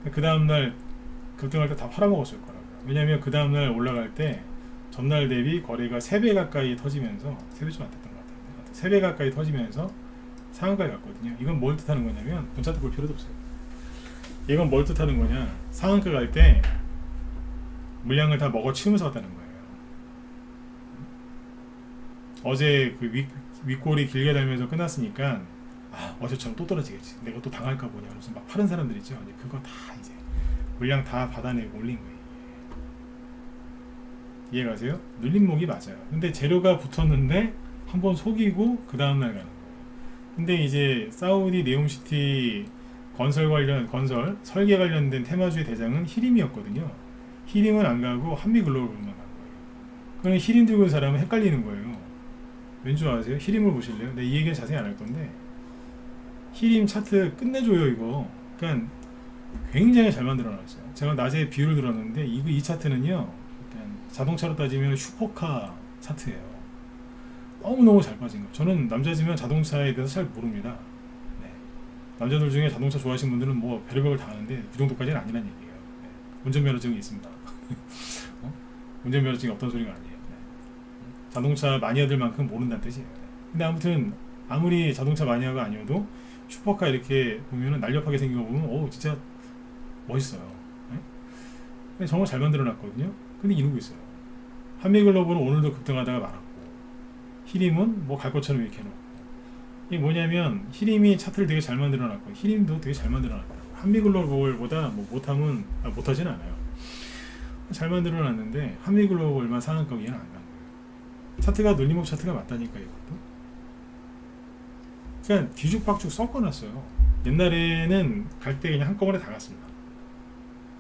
네? 그 다음날 급등할 때 다 팔아먹었을 거라고요. 왜냐면 그 다음날 올라갈 때 전날 대비 거래가 3배 가까이 터지면서 3배 좀 안 됐던 것 같은데 3배 가까이 터지면서 상한가에 갔거든요. 이건 뭘 뜻하는 거냐면 분차트 볼 필요도 없어요. 이건 뭘 뜻하는 거냐, 상한가 갈 때 물량을 다 먹어치우면서 갔다는 거예요. 어제 그 윗골이 길게 달면서 끝났으니까 어제처럼 또 떨어지겠지, 내가 또 당할까 보냐 무슨 막 파는 사람들 있죠. 이제 그거 다 이제 물량 다 받아내고 올린 거예요. 이해가세요? 눌림목이 맞아요. 근데 재료가 붙었는데 한번 속이고 그 다음날 가는 거예요. 근데 이제 사우디 네옴시티 건설 설계 관련된 테마주의 대장은 히림이었거든요. 히림은 안 가고 한미글로벌만 간 거예요. 그럼 히림 들고 있는 사람은 헷갈리는 거예요. 왠지 아세요? 히림을 보실래요? 이 얘기는 자세히 안 할 건데, 히림 차트 끝내줘요 이거. 그러니까 굉장히 잘 만들어놨어요. 제가 낮에 비유를 들었는데 이 차트는요, 자동차로 따지면 슈퍼카 차트예요. 너무너무 잘 빠진 거. 저는 남자지만 자동차에 대해서 잘 모릅니다. 네. 남자들 중에 자동차 좋아하시는 분들은 뭐 별의별 다 아는데 그 정도까지는 아니란 얘기예요. 네. 운전면허증이 있습니다. 운전면허증이 없던 소리가 아니에요. 네. 자동차 마니아들만큼 모른다는 뜻이에요. 네. 근데 아무튼 아무리 자동차 마니아가 아니어도 슈퍼카 이렇게 보면은 날렵하게 생긴 거 보면 오 진짜 멋있어요. 네? 정말 잘 만들어 놨거든요. 근데 이러고 있어요. 한미글로벌은 오늘도 급등하다가 말았고, 히림은 뭐 갈 것처럼 이렇게 해놓고. 이게 뭐냐면 히림이 차트를 되게 잘 만들어 놨고 히림도 되게 잘 만들어 놨고, 한미글로벌보다 뭐 못하진 않아요. 잘 만들어 놨는데 한미글로벌만 상한가 위에는 안 간 거예요. 차트가 눌림목 차트가 맞다니까 이것도. 그냥 뒤죽박죽 섞어놨어요. 옛날에는 갈 때 그냥 한꺼번에 다 갔습니다.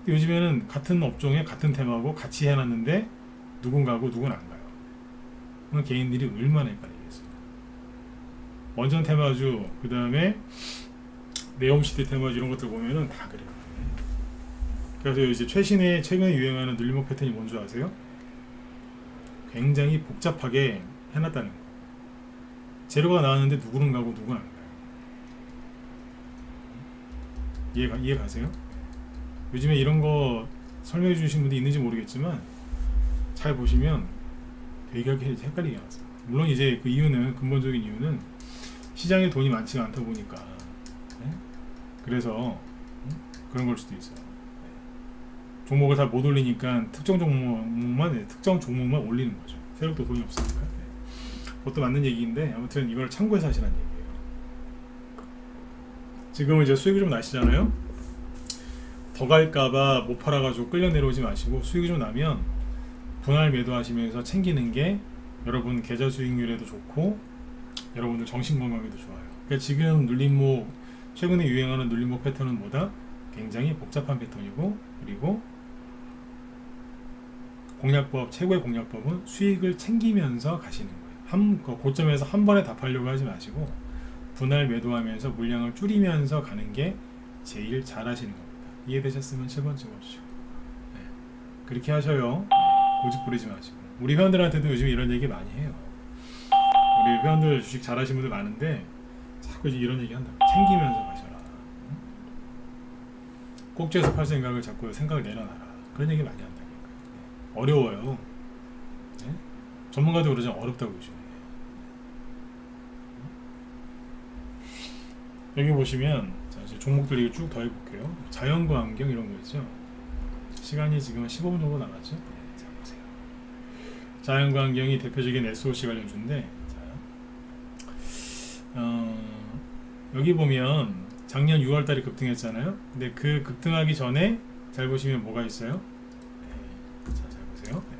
요즘에는 같은 업종에 같은 테마고 같이 해놨는데 누군 가고 누군 안 가요. 그런 개인들이 얼마나 헷갈리겠어요. 원전 테마주, 그 다음에 네옴시티 테마주 이런 것들 보면은 다 그래요. 그래서 이제 최근에 유행하는 눌림목 패턴이 뭔지 아세요? 굉장히 복잡하게 해놨다는 거예요. 재료가 나왔는데 누구는 가고 누구는 안 가요. 이해 가세요? 요즘에 이런 거 설명해 주신 분도 있는지 모르겠지만 잘 보시면 되게 헷갈리게 나왔어요. 물론 이제 그 이유는, 근본적인 이유는 시장에 돈이 많지가 않다 보니까, 네? 그래서 그런 걸 수도 있어요. 네. 종목을 다 못 올리니까 특정 종목만 올리는 거죠. 세력도 돈이 없으니까. 네. 그것도 맞는 얘기인데 아무튼 이걸 참고해서 하시라는 얘기예요. 지금은 이제 수익이 좀 나시잖아요. 더 갈까봐 못 팔아가지고 끌려 내려오지 마시고, 수익이 좀 나면 분할 매도하시면서 챙기는 게 여러분 계좌 수익률에도 좋고 여러분들 정신건강에도 좋아요. 그러니까 지금 눌림목, 최근에 유행하는 눌림목 패턴은 뭐다? 굉장히 복잡한 패턴이고, 그리고 최고의 공략법은 수익을 챙기면서 가시는 거예요. 고점에서 한 번에 다 팔려고 하지 마시고 분할 매도하면서 물량을 줄이면서 가는 게 제일 잘 하시는 겁니다. 이해되셨으면 7번 찍어주시고, 네. 그렇게 하셔요. 고집 부리지 마시고. 우리 회원들한테도 요즘 이런 얘기 많이 해요. 우리 회원들 주식 잘하시는 분들 많은데 자꾸 이런 얘기 한다. 챙기면서 가셔라. 꼭지에서 팔 생각을 자꾸 생각을 내려놔라. 그런 얘기 많이 한다니까. 네. 어려워요. 네? 전문가도 그러잖아. 어렵다고 요즘에. 여기 보시면 자, 이제 종목들 쭉 더 해볼게요. 자연과 환경 이런 거 있죠. 시간이 지금 15분 정도 남았죠. 네, 자 보세요. 자연과 환경이 대표적인 SOC 관련주인데, 여기 보면 작년 6월달에 급등했잖아요. 근데 그 급등하기 전에 잘 보시면 뭐가 있어요? 네, 자, 잘 보세요. 네.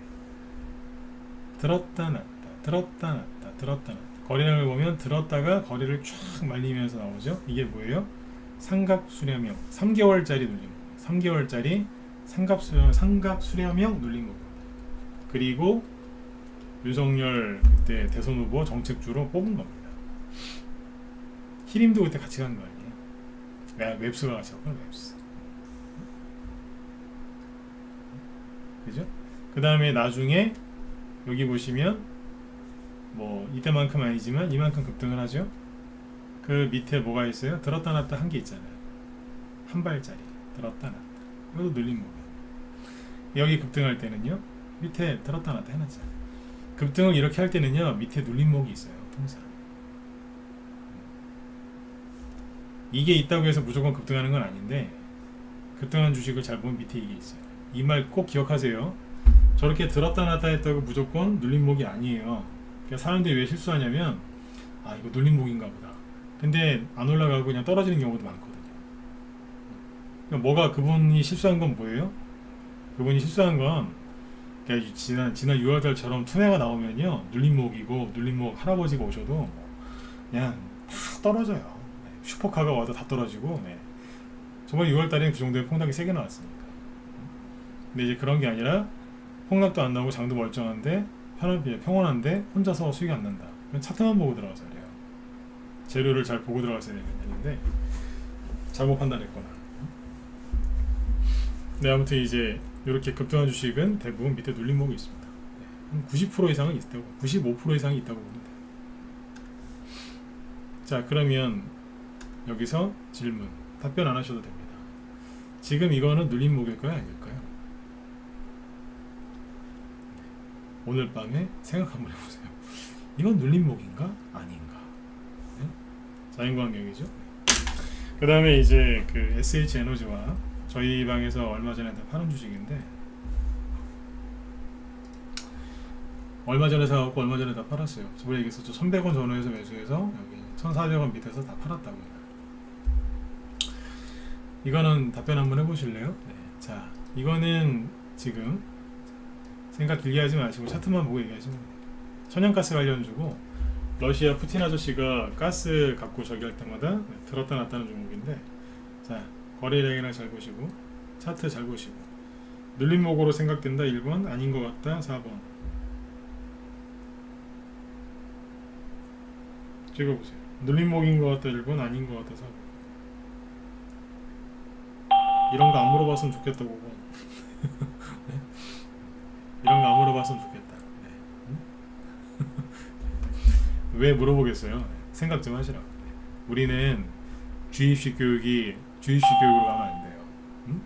들었다 놨다, 들었다 놨다, 들었다 놨다. 거래량을 보면 들었다가 거래를 쫙 말리면서 나오죠. 이게 뭐예요? 삼각수렴형 3개월짜리 눌린 거, 3개월짜리 삼각수렴형 눌린 거고, 그리고 윤석열 그때 대선 후보 정책주로 뽑은 겁니다. 히림도 그때 같이 간 거 아니에요? 웹스가 같이 갔구나. 웹스. 그죠? 그 다음에 나중에 여기 보시면 뭐 이때만큼 아니지만 이만큼 급등을 하죠. 그 밑에 뭐가 있어요? 들었다 놨다 한 게 있잖아요. 한 발짜리 들었다 놨다. 이것도 눌린 거예요. 여기 급등할 때는요, 밑에 들었다 놨다 해놨잖아요. 급등을 이렇게 할 때는요, 밑에 눌림목이 있어요. 통상 이게 있다고 해서 무조건 급등하는 건 아닌데, 급등한 주식을 잘 보면 밑에 이게 있어요. 이 말 꼭 기억하세요. 저렇게 들었다 놨다 했다고 무조건 눌림목이 아니에요. 그러니까 사람들이 왜 실수하냐면, 아 이거 눌림목인가 보다. 근데 안 올라가고 그냥 떨어지는 경우도 많거든요. 그러니까 뭐가 그분이 실수한 건 뭐예요? 그분이 실수한 건, 그러니까 지난 6월달처럼 투매가 나오면요, 눌림목이고 눌림목 할아버지가 오셔도 그냥 다 떨어져요. 네, 슈퍼카가 와도 다 떨어지고. 네. 저번 6월달에는 그 정도의 폭락이 세게 나왔으니까. 근데 이제 그런 게 아니라 폭락도 안 나오고 장도 멀쩡한데 평온한데 혼자서 수익이 안 난다. 그럼 차트만 보고 들어가서 그래요. 재료를 잘 보고 들어가서야 되는데 잘못 판단했거나. 네, 아무튼 이제 이렇게 급등한 주식은 대부분 밑에 눌림목이 있습니다. 한 90% 이상은 있다고, 95% 이상이 있다고 보면 돼요. 자, 그러면 여기서 질문, 답변 안 하셔도 됩니다. 지금 이거는 눌림목일까요, 아닐까요? 오늘 밤에 생각 한번 해보세요. 이건 눌림목인가? 아닌가? 네? 자연광경이죠. 그 다음에 이제 그 SH에너지와 저희 방에서 얼마 전에 다 파는 주식인데, 얼마 전에 사갖고 얼마 전에 다 팔았어요. 저번에 얘기했었죠. 1100원 전후에서 매수해서 여기 1400원 밑에서 다 팔았다고요. 이거는 답변 한번 해보실래요? 네. 자, 이거는 지금 생각 길게 하지 마시고 차트만 보고 얘기하시면 돼요. 천연가스 관련주고, 러시아 푸틴 아저씨가 가스 갖고 저기 할 때마다 들었다 놨다는 종목인데, 자, 거래량이랑 잘 보시고 차트 잘 보시고, 눌림목으로 생각된다 1번, 아닌 것 같다 4번. 찍어보세요. 눌림목인 것 같다 1번, 아닌 것 같다 4번. 이런 거 안 물어봤으면 좋겠다 5번. 네? 이런 거 안 물어봤으면 좋겠다. 네. 응? 왜 물어보겠어요? 생각 좀 하시라고. 우리는 주입식 교육으로 가면 안 돼요. 응?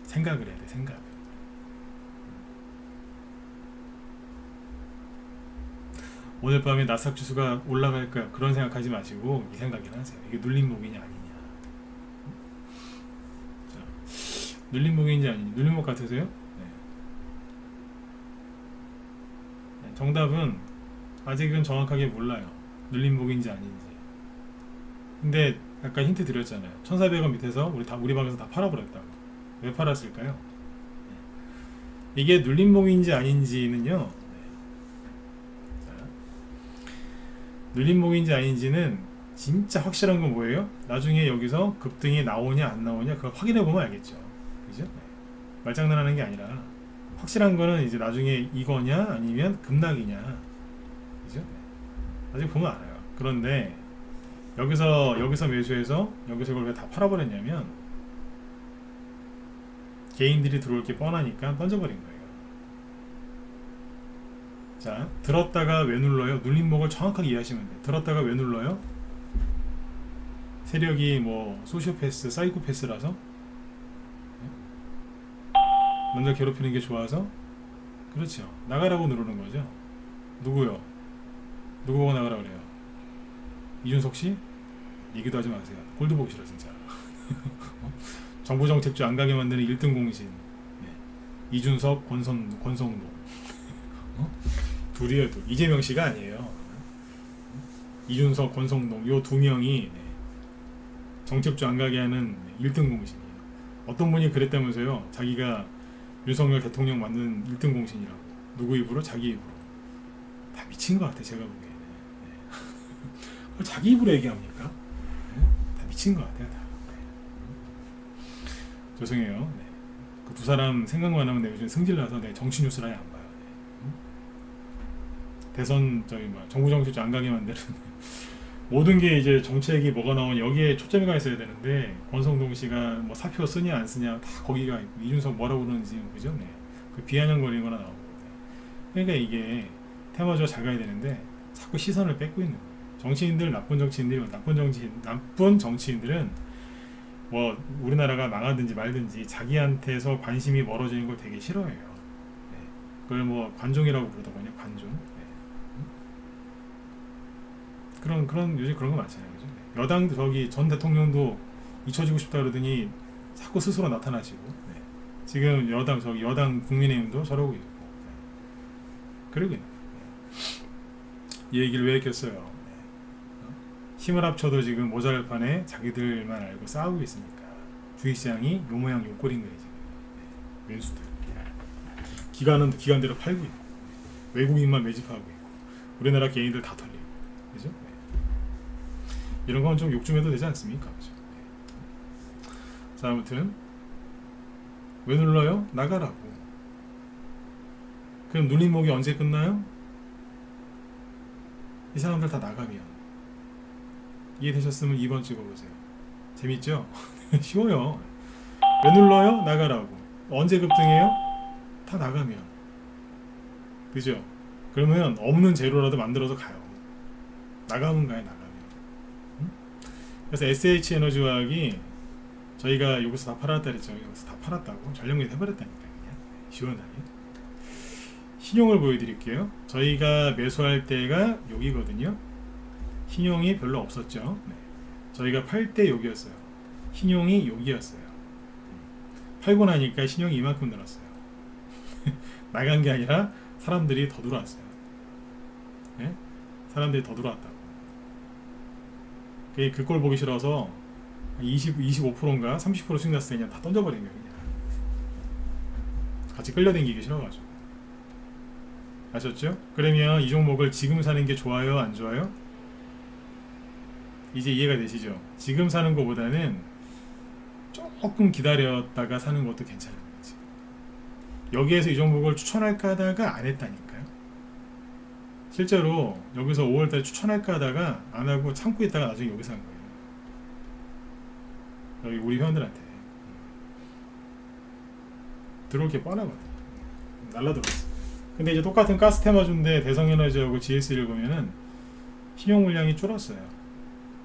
생각을 해야 돼. 생각. 오늘 밤에 나스닥 지수가 올라갈 거야, 그런 생각하지 마시고 이 생각이나 하세요. 이게 눌림목이냐 아니냐. 자, 눌림목인지 아니냐. 눌림목 같으세요? 네. 네, 정답은 아직은 정확하게 몰라요. 눌림목인지 아닌지. 근데 아까 힌트 드렸잖아요. 1400원 밑에서 우리 방에서 다 팔아버렸다고. 왜 팔았을까요? 네. 이게 눌림목인지 아닌지는요, 눌림목인지 아닌지는 진짜 확실한 건 뭐예요? 나중에 여기서 급등이 나오냐 안 나오냐 그걸 확인해 보면 알겠죠. 그죠? 네. 말장난하는 게 아니라 확실한 거는 이제 나중에 이거냐 아니면 급락이냐. 그죠? 네. 나중에 보면 알아요. 그런데 여기서 매수해서 여기서 이걸 왜 다 팔아버렸냐면, 개인들이 들어올 게 뻔하니까 던져버린 거예요. 자, 들었다가 왜 눌러요? 눌림목을 정확하게 이해하시면 돼요. 들었다가 왜 눌러요? 세력이 뭐 소시오패스, 사이코패스라서? 남자 괴롭히는 게 좋아서? 그렇죠. 나가라고 누르는 거죠. 누구요? 누구 보고 나가라 그래요? 이준석 씨? 얘기도 하지 마세요. 꼴도 보기 싫어 진짜. 정부 정책주 안 가게 만드는 1등 공신. 네. 이준석, 권성동. 둘이에요. 이재명 씨가 아니에요. 이준석, 권성동 요 두 명이 정책주 안 가게 하는 1등 공신이에요. 어떤 분이 그랬다면서요. 자기가 윤석열 대통령 만든 1등 공신이라고. 누구 입으로? 자기 입으로. 다 미친 것 같아 제가 보기에는. 그걸 자기 입으로 얘기합니까? 다 미친 것 같아요. 다. 죄송해요. 네. 그 두 사람 생각만 하면 내가 요즘 승질나서 정치 뉴스를 아예 안 봐요. 대선 정부 정책 안 가게 만드는 모든 게 이제 정책이 뭐가 나오냐 여기에 초점이 가 있어야 되는데, 권성동 씨가 뭐 사표 쓰냐 안 쓰냐 다 거기가 있고, 이준석 뭐라고 그러는지 그죠? 네. 그 비아냥거리는 거나 나오고. 그러니까 이게 테마주가 잘 가야 되는데 자꾸 시선을 뺏고 있는 거예요. 정치인들, 나쁜 정치인들은 뭐 우리나라가 망하든지 말든지 자기한테서 관심이 멀어지는 걸 되게 싫어해요. 네. 그걸 뭐 관종이라고 부르더군요. 관종. 그런 요즘 그런 거 많잖아요. 그죠? 네. 여당 저기 전 대통령도 잊혀지고 싶다 그러더니 자꾸 스스로 나타나시고 네. 지금 여당 국민의힘도 저러고 있고 네. 그러고 있는 이 얘기를 왜 했겠어요? 네. 힘을 합쳐도 지금 모자랄 판에 자기들만 알고 싸우고 있으니까 주식시장이 요 모양 요 꼴인 거예요. 지금 네. 왼수들 기관은 기관대로 팔고 있고 외국인만 매집하고 있고 우리나라 개인들 다 털리고 그죠? 네. 이런 건 좀 욕 좀 해도 되지 않습니까? 그죠? 네. 자, 아무튼 왜 눌러요? 나가라고. 그럼 눌림목이 언제 끝나요? 이 사람들 다 나가면. 이해되셨으면 2번 찍어보세요. 재밌죠? 쉬워요. 왜 눌러요? 나가라고. 언제 급등해요? 다 나가면. 그죠? 그러면 없는 재료라도 만들어서 가요. 나가면 가요. 나가면. 그래서 SH에너지화학이 저희가 여기서 다 팔았다 그랬죠. 여기서 다 팔았다고 전력매입 해버렸다니까 그냥 시원하게. 신용을 보여드릴게요. 저희가 매수할 때가 여기거든요. 신용이 별로 없었죠. 네. 저희가 팔 때 여기였어요. 신용이 여기였어요. 팔고 나니까 신용이 이만큼 늘었어요. 나간 게 아니라 사람들이 더 들어왔어요. 네? 사람들이 더 들어왔다고. 그 꼴 보기 싫어서 25%인가 30% 수익 났을 때 그냥 다 던져버린 거예요. 그냥. 같이 끌려다니기 싫어가지고. 아셨죠? 그러면 이 종목을 지금 사는 게 좋아요? 안 좋아요? 이제 이해가 되시죠? 지금 사는 것보다는 조금 기다렸다가 사는 것도 괜찮은 거지. 여기에서 이 종목을 추천할까 하다가 안 했다니까요. 실제로 여기서 5월달에 추천할까 하다가 안 하고 참고 있다가 나중에 여기 산 거예요. 여기 우리 회원들한테 들어올 게 뻔하거든요. 날라들었어. 근데 이제 똑같은 가스테마주인데 대성에너지하고 GS를 보면은 신용 물량이 줄었어요.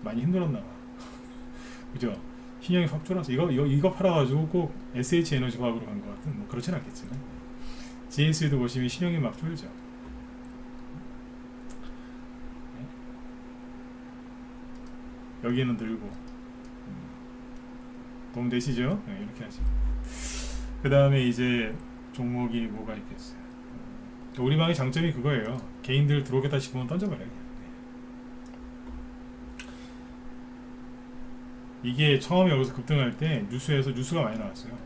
많이 힘들었나 봐. 그죠? 신용이 확 줄었어. 이거 팔아가지고 꼭 SH에너지화학으로 간 것 같은 뭐 그렇진 않겠지만 GS도 보시면 신용이 막 줄죠. 여기는 늘고 도움되시죠? 네, 이렇게 하시고 그 다음에 이제 종목이 뭐가 있겠어요. 우리 방의 장점이 그거예요. 개인들 들어오겠다 싶으면 던져버려요. 이게 처음에 여기서 급등할 때 뉴스가 많이 나왔어요.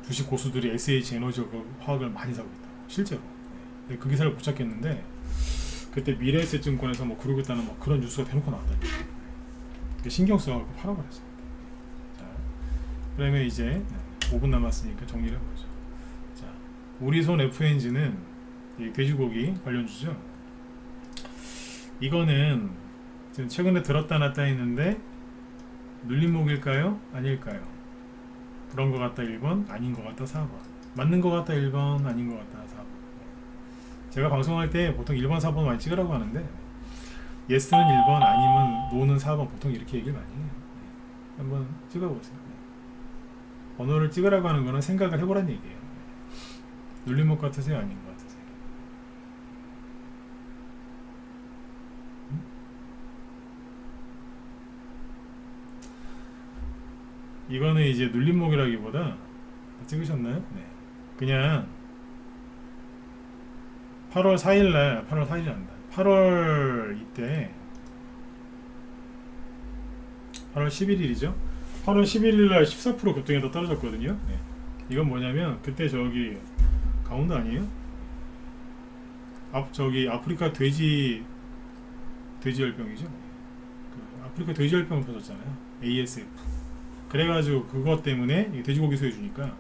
주식 고수들이 SH에너지화학을 많이 사고 있다고 실제로. 네. 그 기사를 못 찾겠는데 그때 미래에셋증권에서 뭐 그러겠다는 뭐 그런 뉴스가 대놓고 나왔다니까. 신경 써갖고 팔아버렸어요. 자, 그러면 이제 5분 남았으니까 정리를 해보죠. 자, 우리손 FNG는 돼지고기 관련주죠. 이거는 지금 최근에 들었다 놨다 했는데 눌림목일까요? 아닐까요? 그런 것 같다 1번, 아닌 것 같다 4번. 맞는 것 같다 1번, 아닌 것 같다 4번. 제가 방송할 때 보통 1번, 4번 많이 찍으라고 하는데 예스는 1번, 아니면 노는 4번 보통 이렇게 얘기를 많이 해요. 한번 찍어보세요. 번호를 찍으라고 하는 거는 생각을 해보라는 얘기예요. 눌림목 같으세요? 아닌 것 같으세요? 이거는 이제 눌림목이라기보다 찍으셨나요? 네. 그냥 8월 4일날 8월 4일이 난다. 8월 이때 8월 11일이죠. 8월 11일날 14% 급등해서 떨어졌거든요. 네. 이건 뭐냐면 그때 저기 강원도 아니에요? 저기 아프리카 돼지열병이죠. 그 아프리카 돼지열병 터졌잖아요. ASF. 그래가지고 그것 때문에 돼지고기 수혜주니까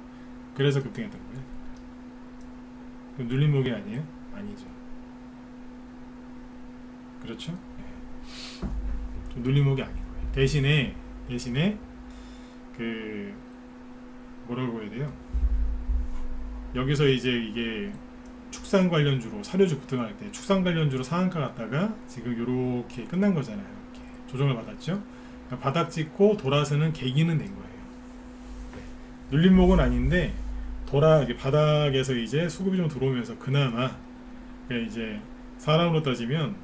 그래서 급등했던 거예요. 그 눌림목이 아니에요? 아니죠. 그렇죠? 네. 눌림목이 아닌 거예요. 대신에 그 뭐라고 해야 돼요? 여기서 이제 이게 축산 관련주로 사료주 급등할 때 축산 관련주로 상한가 갔다가 지금 요렇게 끝난 거잖아요. 이렇게 조정을 받았죠. 바닥 찍고 돌아서는 계기는 된 거예요. 네. 눌림목은 아닌데 바닥에서 이제 수급이 좀 들어오면서 그나마 이제 사람으로 따지면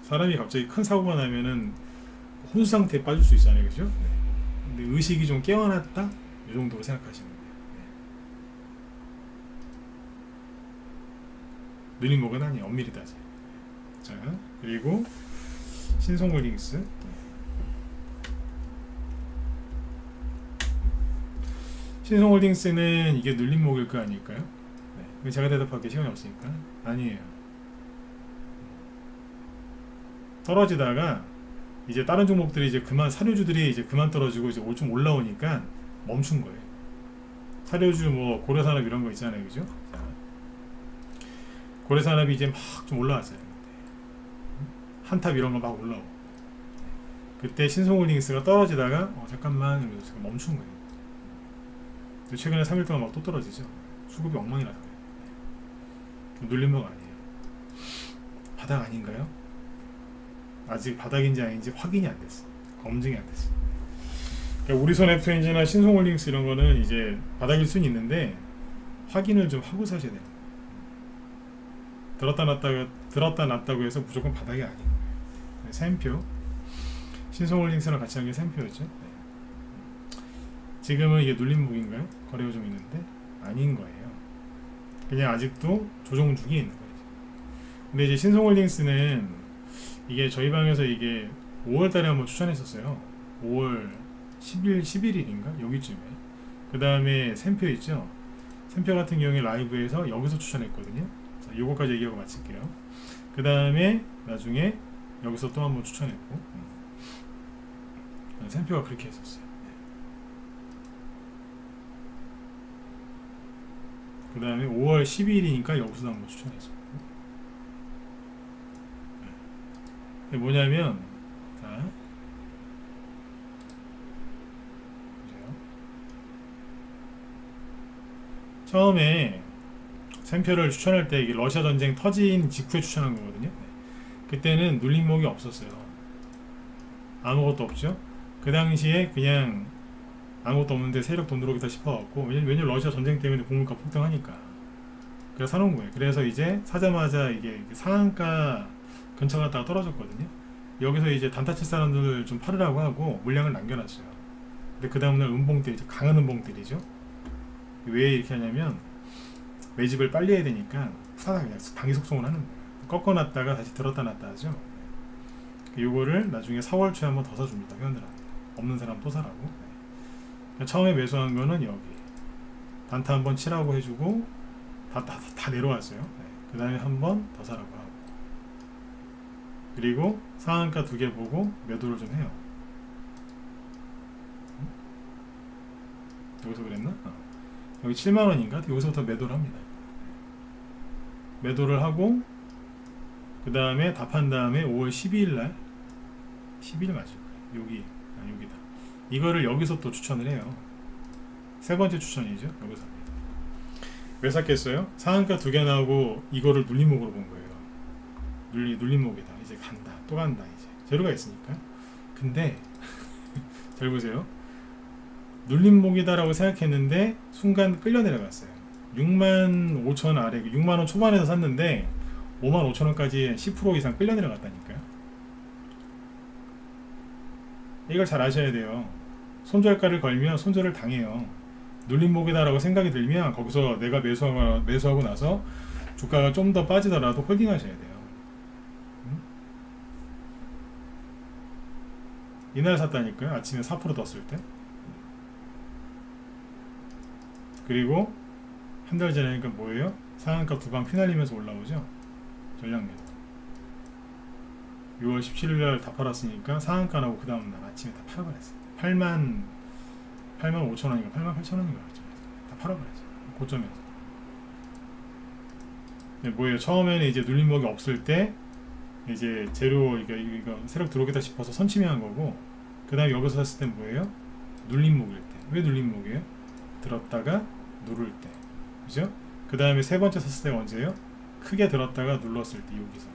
사람이 갑자기 큰 사고가 나면은 혼수 상태에 빠질 수 있잖아요, 그죠? 네. 근데 의식이 좀 깨어났다, 이 정도로 생각하시면 돼요. 네. 눌림목은 아니에요, 엄밀히다지. 자, 그리고 신성홀딩스. 신성홀딩스는 이게 눌림목일 거 아닐까요? 네. 제가 대답하기 시간이 없으니까. 아니에요. 떨어지다가 이제 다른 종목들이 이제 그만, 사료주들이 이제 그만 떨어지고 이제 좀 올라오니까 멈춘 거예요. 사료주 뭐 고려산업 이런 거 있잖아요, 그죠? 자, 고려산업이 이제 막 좀 올라왔어요. 한탑 이런 거 막 올라오고, 그때 신성홀딩스가 떨어지다가 잠깐만 이러면서 제가 멈춘 거예요. 최근에 3일 동안 막 또 떨어지죠. 수급이 엉망이라서 그래요. 눌림목 아니에요. 바닥 아닌가요? 아직 바닥인지 아닌지 확인이 안 됐어. 검증이 안 됐어. 그러니까 우리손 FNG나 신성홀딩스 이런 거는 이제 바닥일 수는 있는데 확인을 좀 하고 사셔야 돼요. 들었다 놨다고 해서 무조건 바닥이 아닌 거예요. 샘표, 신성홀딩스랑 같이 한 게 샘표였죠. 네. 지금은 이게 눌림목인가요? 거래가 좀 있는데 아닌 거예요. 그냥 아직도 조정 중에 있는 거예요. 근데 이제 신성홀딩스는 이게 저희 방에서 이게 5월달에 한번 추천했었어요. 5월 10일, 11일인가? 여기쯤에. 그 다음에 샘표 있죠? 샘표 같은 경우에 라이브에서 여기서 추천했거든요. 자, 요거까지 얘기하고 마칠게요. 그 다음에 나중에 여기서 또 한번 추천했고, 샘표가 그렇게 했었어요. 그 다음에 5월 12일이니까 여기서 한번 추천했었고. 이게 뭐냐면, 자, 처음에 샘표를 추천할 때 이게 러시아 전쟁 터진 직후에 추천한 거거든요. 그때는 눌림목이 없었어요. 아무것도 없죠. 그 당시에 그냥 아무것도 없는데 세력 돈 들어오겠다 싶어갖고, 왜냐면 러시아 전쟁 때문에 곡물가 폭등하니까 그래서 사놓은 거예요. 그래서 이제 사자마자 이게 상한가 근처 갔다가 떨어졌거든요. 여기서 이제 단타 칠 사람들을 좀 팔으라고 하고 물량을 남겨놨어요. 근데 그 다음날 음봉들, 강한 음봉들이죠. 왜 이렇게 하냐면 매집을 빨리 해야 되니까 후다닥 그냥 단기 속성을 하는 거예요. 꺾어놨다가 다시 들었다 놨다 하죠. 요거를 나중에 4월 초에 한번 더 사줍니다. 회원들한테. 없는 사람 또 사라고. 그러니까 처음에 매수한 거는 여기 단타 한번 치라고 해주고 다 내려왔어요. 그 다음에 한번 더 사라고 하고, 그리고 상한가 2개 보고 매도를 좀 해요. 여기서 그랬나? 여기 7만원인가? 여기서부터 매도를 합니다. 매도를 하고 그 다음에 답한 다음에 5월 12일날 12일 맞을 거예요. 여기다. 이거를 여기서 또 추천을 해요. 세 번째 추천이죠. 여기서 합니다. 왜 샀겠어요? 상한가 2개 나오고 이거를 눌림목으로 본 거예요. 눌림목이다. 이제 간다. 또 간다. 이제 재료가 있으니까. 근데 잘 보세요. 눌림목이다 라고 생각했는데 순간 끌려 내려갔어요. 65,000원 아래, 6만원 초반에서 샀는데 55,000원까지 10% 이상 끌려 내려갔다니까요. 이걸 잘 아셔야 돼요. 손절가를 걸면 손절을 당해요. 눌림목이다 라고 생각이 들면 거기서 내가 매수하고 나서 주가가 좀 더 빠지더라도 홀딩 하셔야 돼요. 이날 샀다니까요. 아침에 4% 떴을 때. 그리고 한 달 전에니까 뭐예요? 상한가 2방 휘날리면서 올라오죠. 전략매도 6월 17일날 다 팔았으니까 상한가 나고 그 다음날 아침에 다 팔아버렸어요. 8만 5천원인가 8만 8천원인가 다 팔아버렸어요. 고점에서. 뭐예요? 처음에는 이제 눌림목이 없을 때 이제 재료 이거 세력 들어오겠다 싶어서 선침해한 거고, 그 다음에 여기서 샀을 땐 뭐예요? 눌림목일 때. 왜 눌림목이에요? 들었다가 누를 때, 그죠? 그 다음에 세 번째 샀을 때 언제예요? 크게 들었다가 눌렀을 때 여기서.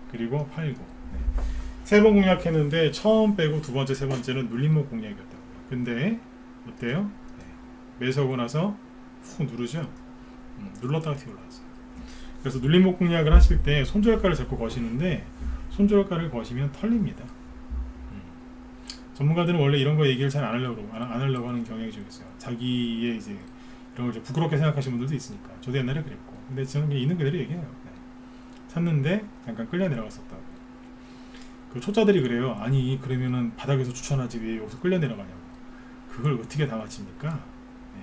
그리고 팔고. 네. 세 번 공략했는데 처음 빼고 두 번째, 세 번째는 눌림목 공략이었다고요. 근데 어때요? 네. 매수하고 나서 훅 누르죠? 눌렀다가 튀어 올라왔어요. 그래서 눌림목 공략을 하실 때 손절가를 잡고 거시는데 손절가를 거시면 털립니다. 전문가들은 원래 이런 거 얘기를 잘 안 하려고 하는 경향이 좀 있어요. 자기의 이제 이런 걸 부끄럽게 생각하시는 분들도 있으니까. 저도 옛날에 그랬고. 근데 저는 그냥 있는 그대로 얘기해요. 네. 샀는데 잠깐 끌려 내려갔었다고. 그 초짜들이 그래요. 아니 그러면은 바닥에서 추천하지 왜 여기서 끌려 내려가냐고. 그걸 어떻게 다 맞춥니까? 네.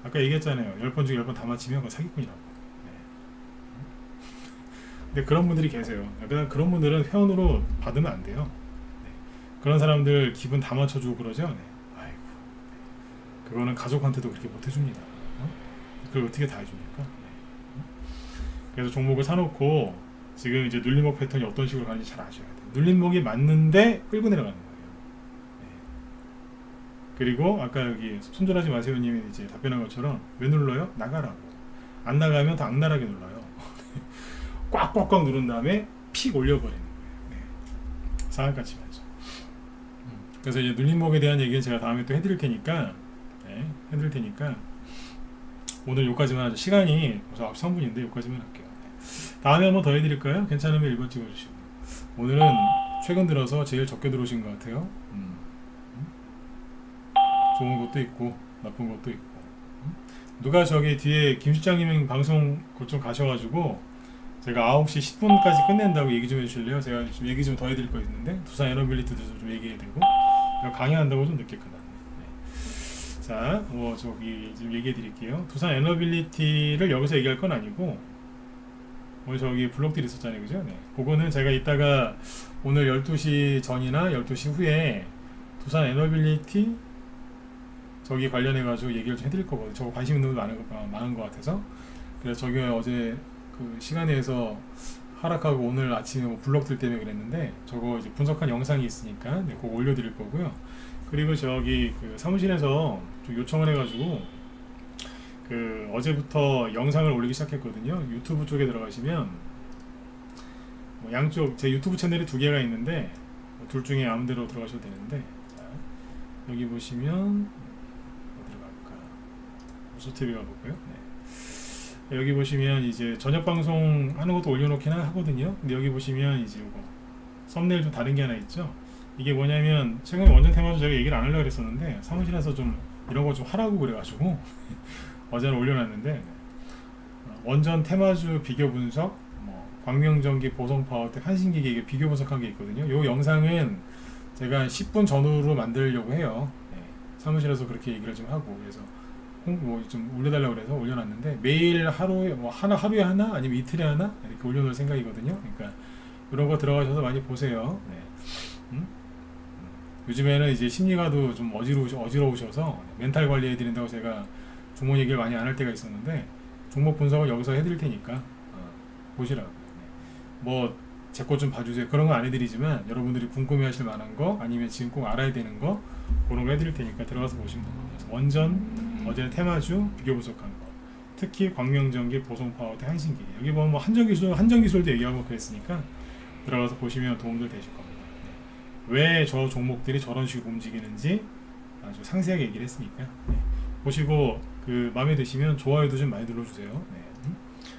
아까 얘기했잖아요. 10번 중에 10번 다 맞히면 그거 사기꾼이라고. 네. 근데 그런 분들이 계세요. 그런 분들은 회원으로 받으면 안 돼요. 네. 그런 사람들 기분 다 맞춰주고 그러죠. 네. 아이고, 네. 그거는 가족한테도 그렇게 못 해줍니다. 그걸 어떻게 다 해줍니까? 네. 그래서 종목을 사놓고 지금 이제 눌림목 패턴이 어떤 식으로 가는지 잘 아셔야 돼요. 눌림목이 맞는데 끌고 내려가는 거예요. 네. 그리고 아까 여기 손절하지 마세요 님이 이제 답변한 것처럼 왜 눌러요? 나가라고. 안 나가면 더 악랄하게 눌러요. 꽉꽉꽉 누른 다음에 픽 올려버리는 거예요. 네. 상한가치 맞죠. 그래서 이제 눌림목에 대한 얘기는 제가 다음에 또 해드릴 테니까, 네, 해드릴 테니까 오늘 여기까지만 하죠. 시간이 벌써 3분인데 여기까지만 할게요. 네. 다음에 한번 더 해드릴까요? 괜찮으면 1번 찍어주시고. 오늘은 최근 들어서 제일 적게 들어오신 것 같아요. 좋은 것도 있고 나쁜 것도 있고. 누가 저기 뒤에 김 실장님 방송 좀 가셔가지고 제가 9시 10분까지 끝낸다고 얘기 좀 해주실래요? 제가 좀 얘기 좀 더 해드릴 거 있는데 두산 에너빌리티도 좀 얘기해야 되고 강의한다고 좀 늦게 끝났네. 네. 자, 저기 좀 얘기해 드릴게요. 두산 에너빌리티를 여기서 얘기할 건 아니고 오늘 저기 블록들이 있었잖아요, 그죠? 네. 그거는 제가 이따가 오늘 12시 전이나 12시 후에 두산 에너빌리티 저기 관련해가지고 얘기를 좀 해드릴 거거든요. 저거 관심 있는 분들 많은 것 같아서. 그래서 저기 어제 그 시간에서 하락하고 오늘 아침에 뭐 블록들 때문에 그랬는데 저거 이제 분석한 영상이 있으니까 네, 그거 올려드릴 거고요. 그리고 저기 그 사무실에서 좀 요청을 해가지고 그 어제부터 영상을 올리기 시작했거든요. 유튜브 쪽에 들어가시면 뭐 양쪽 제 유튜브 채널이 2개가 있는데 둘 중에 아무데로 들어가셔도 되는데 자, 여기 보시면 어디로 갈까? 소TV 가볼까요? 네. 여기 보시면 이제 저녁 방송 하는 것도 올려놓긴 하거든요. 근데 여기 보시면 이제 이거 썸네일 좀 다른 게 하나 있죠. 이게 뭐냐면 최근에 원전 테마주 제가 얘기를 안 하려고 그랬었는데 사무실에서 좀 이런 거 좀 하라고 그래가지고 어제는 올려놨는데 원전 테마주 비교 분석, 광명전기, 보성파워텍, 한신기계 비교 분석한 게 있거든요. 이 영상은 제가 10분 전후로 만들려고 해요. 네. 사무실에서 그렇게 얘기를 좀 하고 그래서 좀 올려달라고 그래서 올려놨는데 매일 하루에 하루에 하나 아니면 이틀에 하나 이렇게 올려놓을 생각이거든요. 그러니까 이런 거 들어가셔서 많이 보세요. 네. 요즘에는 이제 심리가도 좀 어지러우셔서 멘탈 관리해 드린다고 제가 종목 얘기를 많이 안 할 때가 있었는데 종목 분석을 여기서 해드릴 테니까 보시라고. 뭐 제 것 좀 봐주세요. 그런 거 안 해드리지만 여러분들이 궁금해하실 만한 거 아니면 지금 꼭 알아야 되는 거 그런 거 해드릴 테니까 들어가서 보시면 됩니다. 원전 어제 테마주 비교 분석한 거, 특히 광명전기, 보성파워텍, 한신기계 여기 보면 뭐 한전기술도 얘기하고 그랬으니까 들어가서 보시면 도움들 되실 겁니다. 왜 저 종목들이 저런 식으로 움직이는지 아주 상세하게 얘기를 했으니까 보시고 그 마음에 드시면 좋아요도 좀 많이 눌러주세요. 네.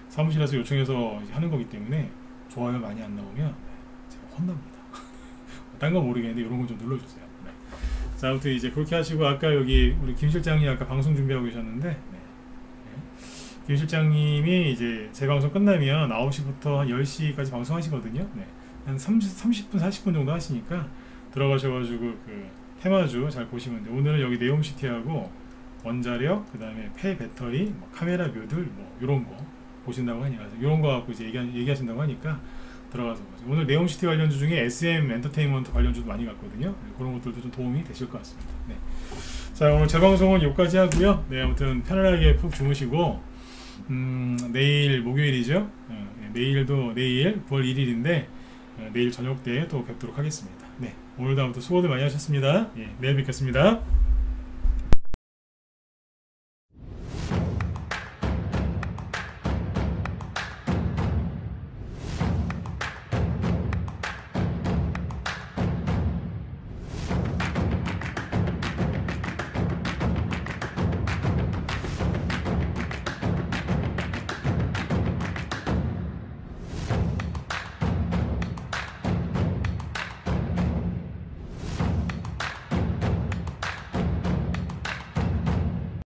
사무실에서 요청해서 하는 거기 때문에 좋아요 많이 안 나오면 제가 혼납니다. 딴 건 모르겠는데 이런 거 좀 눌러주세요. 네. 자, 아무튼 이제 그렇게 하시고 아까 여기 우리 김 실장님 아까 방송 준비하고 계셨는데 네. 김 실장님이 이제 제 방송 끝나면 9시부터 한 10시까지 방송하시거든요. 네. 한 30분 40분 정도 하시니까 들어가셔가지고 그 테마주 잘 보시면 돼요. 오늘은 여기 네옴시티하고 원자력, 그 다음에 폐배터리, 뭐 카메라 묘들, 뭐 이런 거 보신다고 하니까 이런 거 갖고 이제 얘기하신다고 하니까 들어가서 보세요. 오늘 네옴시티 관련주 중에 SM 엔터테인먼트 관련주도 많이 갔거든요. 네, 그런 것들도 좀 도움이 되실 것 같습니다. 네. 자, 오늘 제 방송은 여기까지 하고요. 네, 아무튼 편안하게 푹 주무시고 내일 목요일이죠. 내일도 내일 9월 1일인데 내일 저녁 때 또 뵙도록 하겠습니다. 네, 오늘도 아무튼 수고들 많이 하셨습니다. 예, 내일 뵙겠습니다.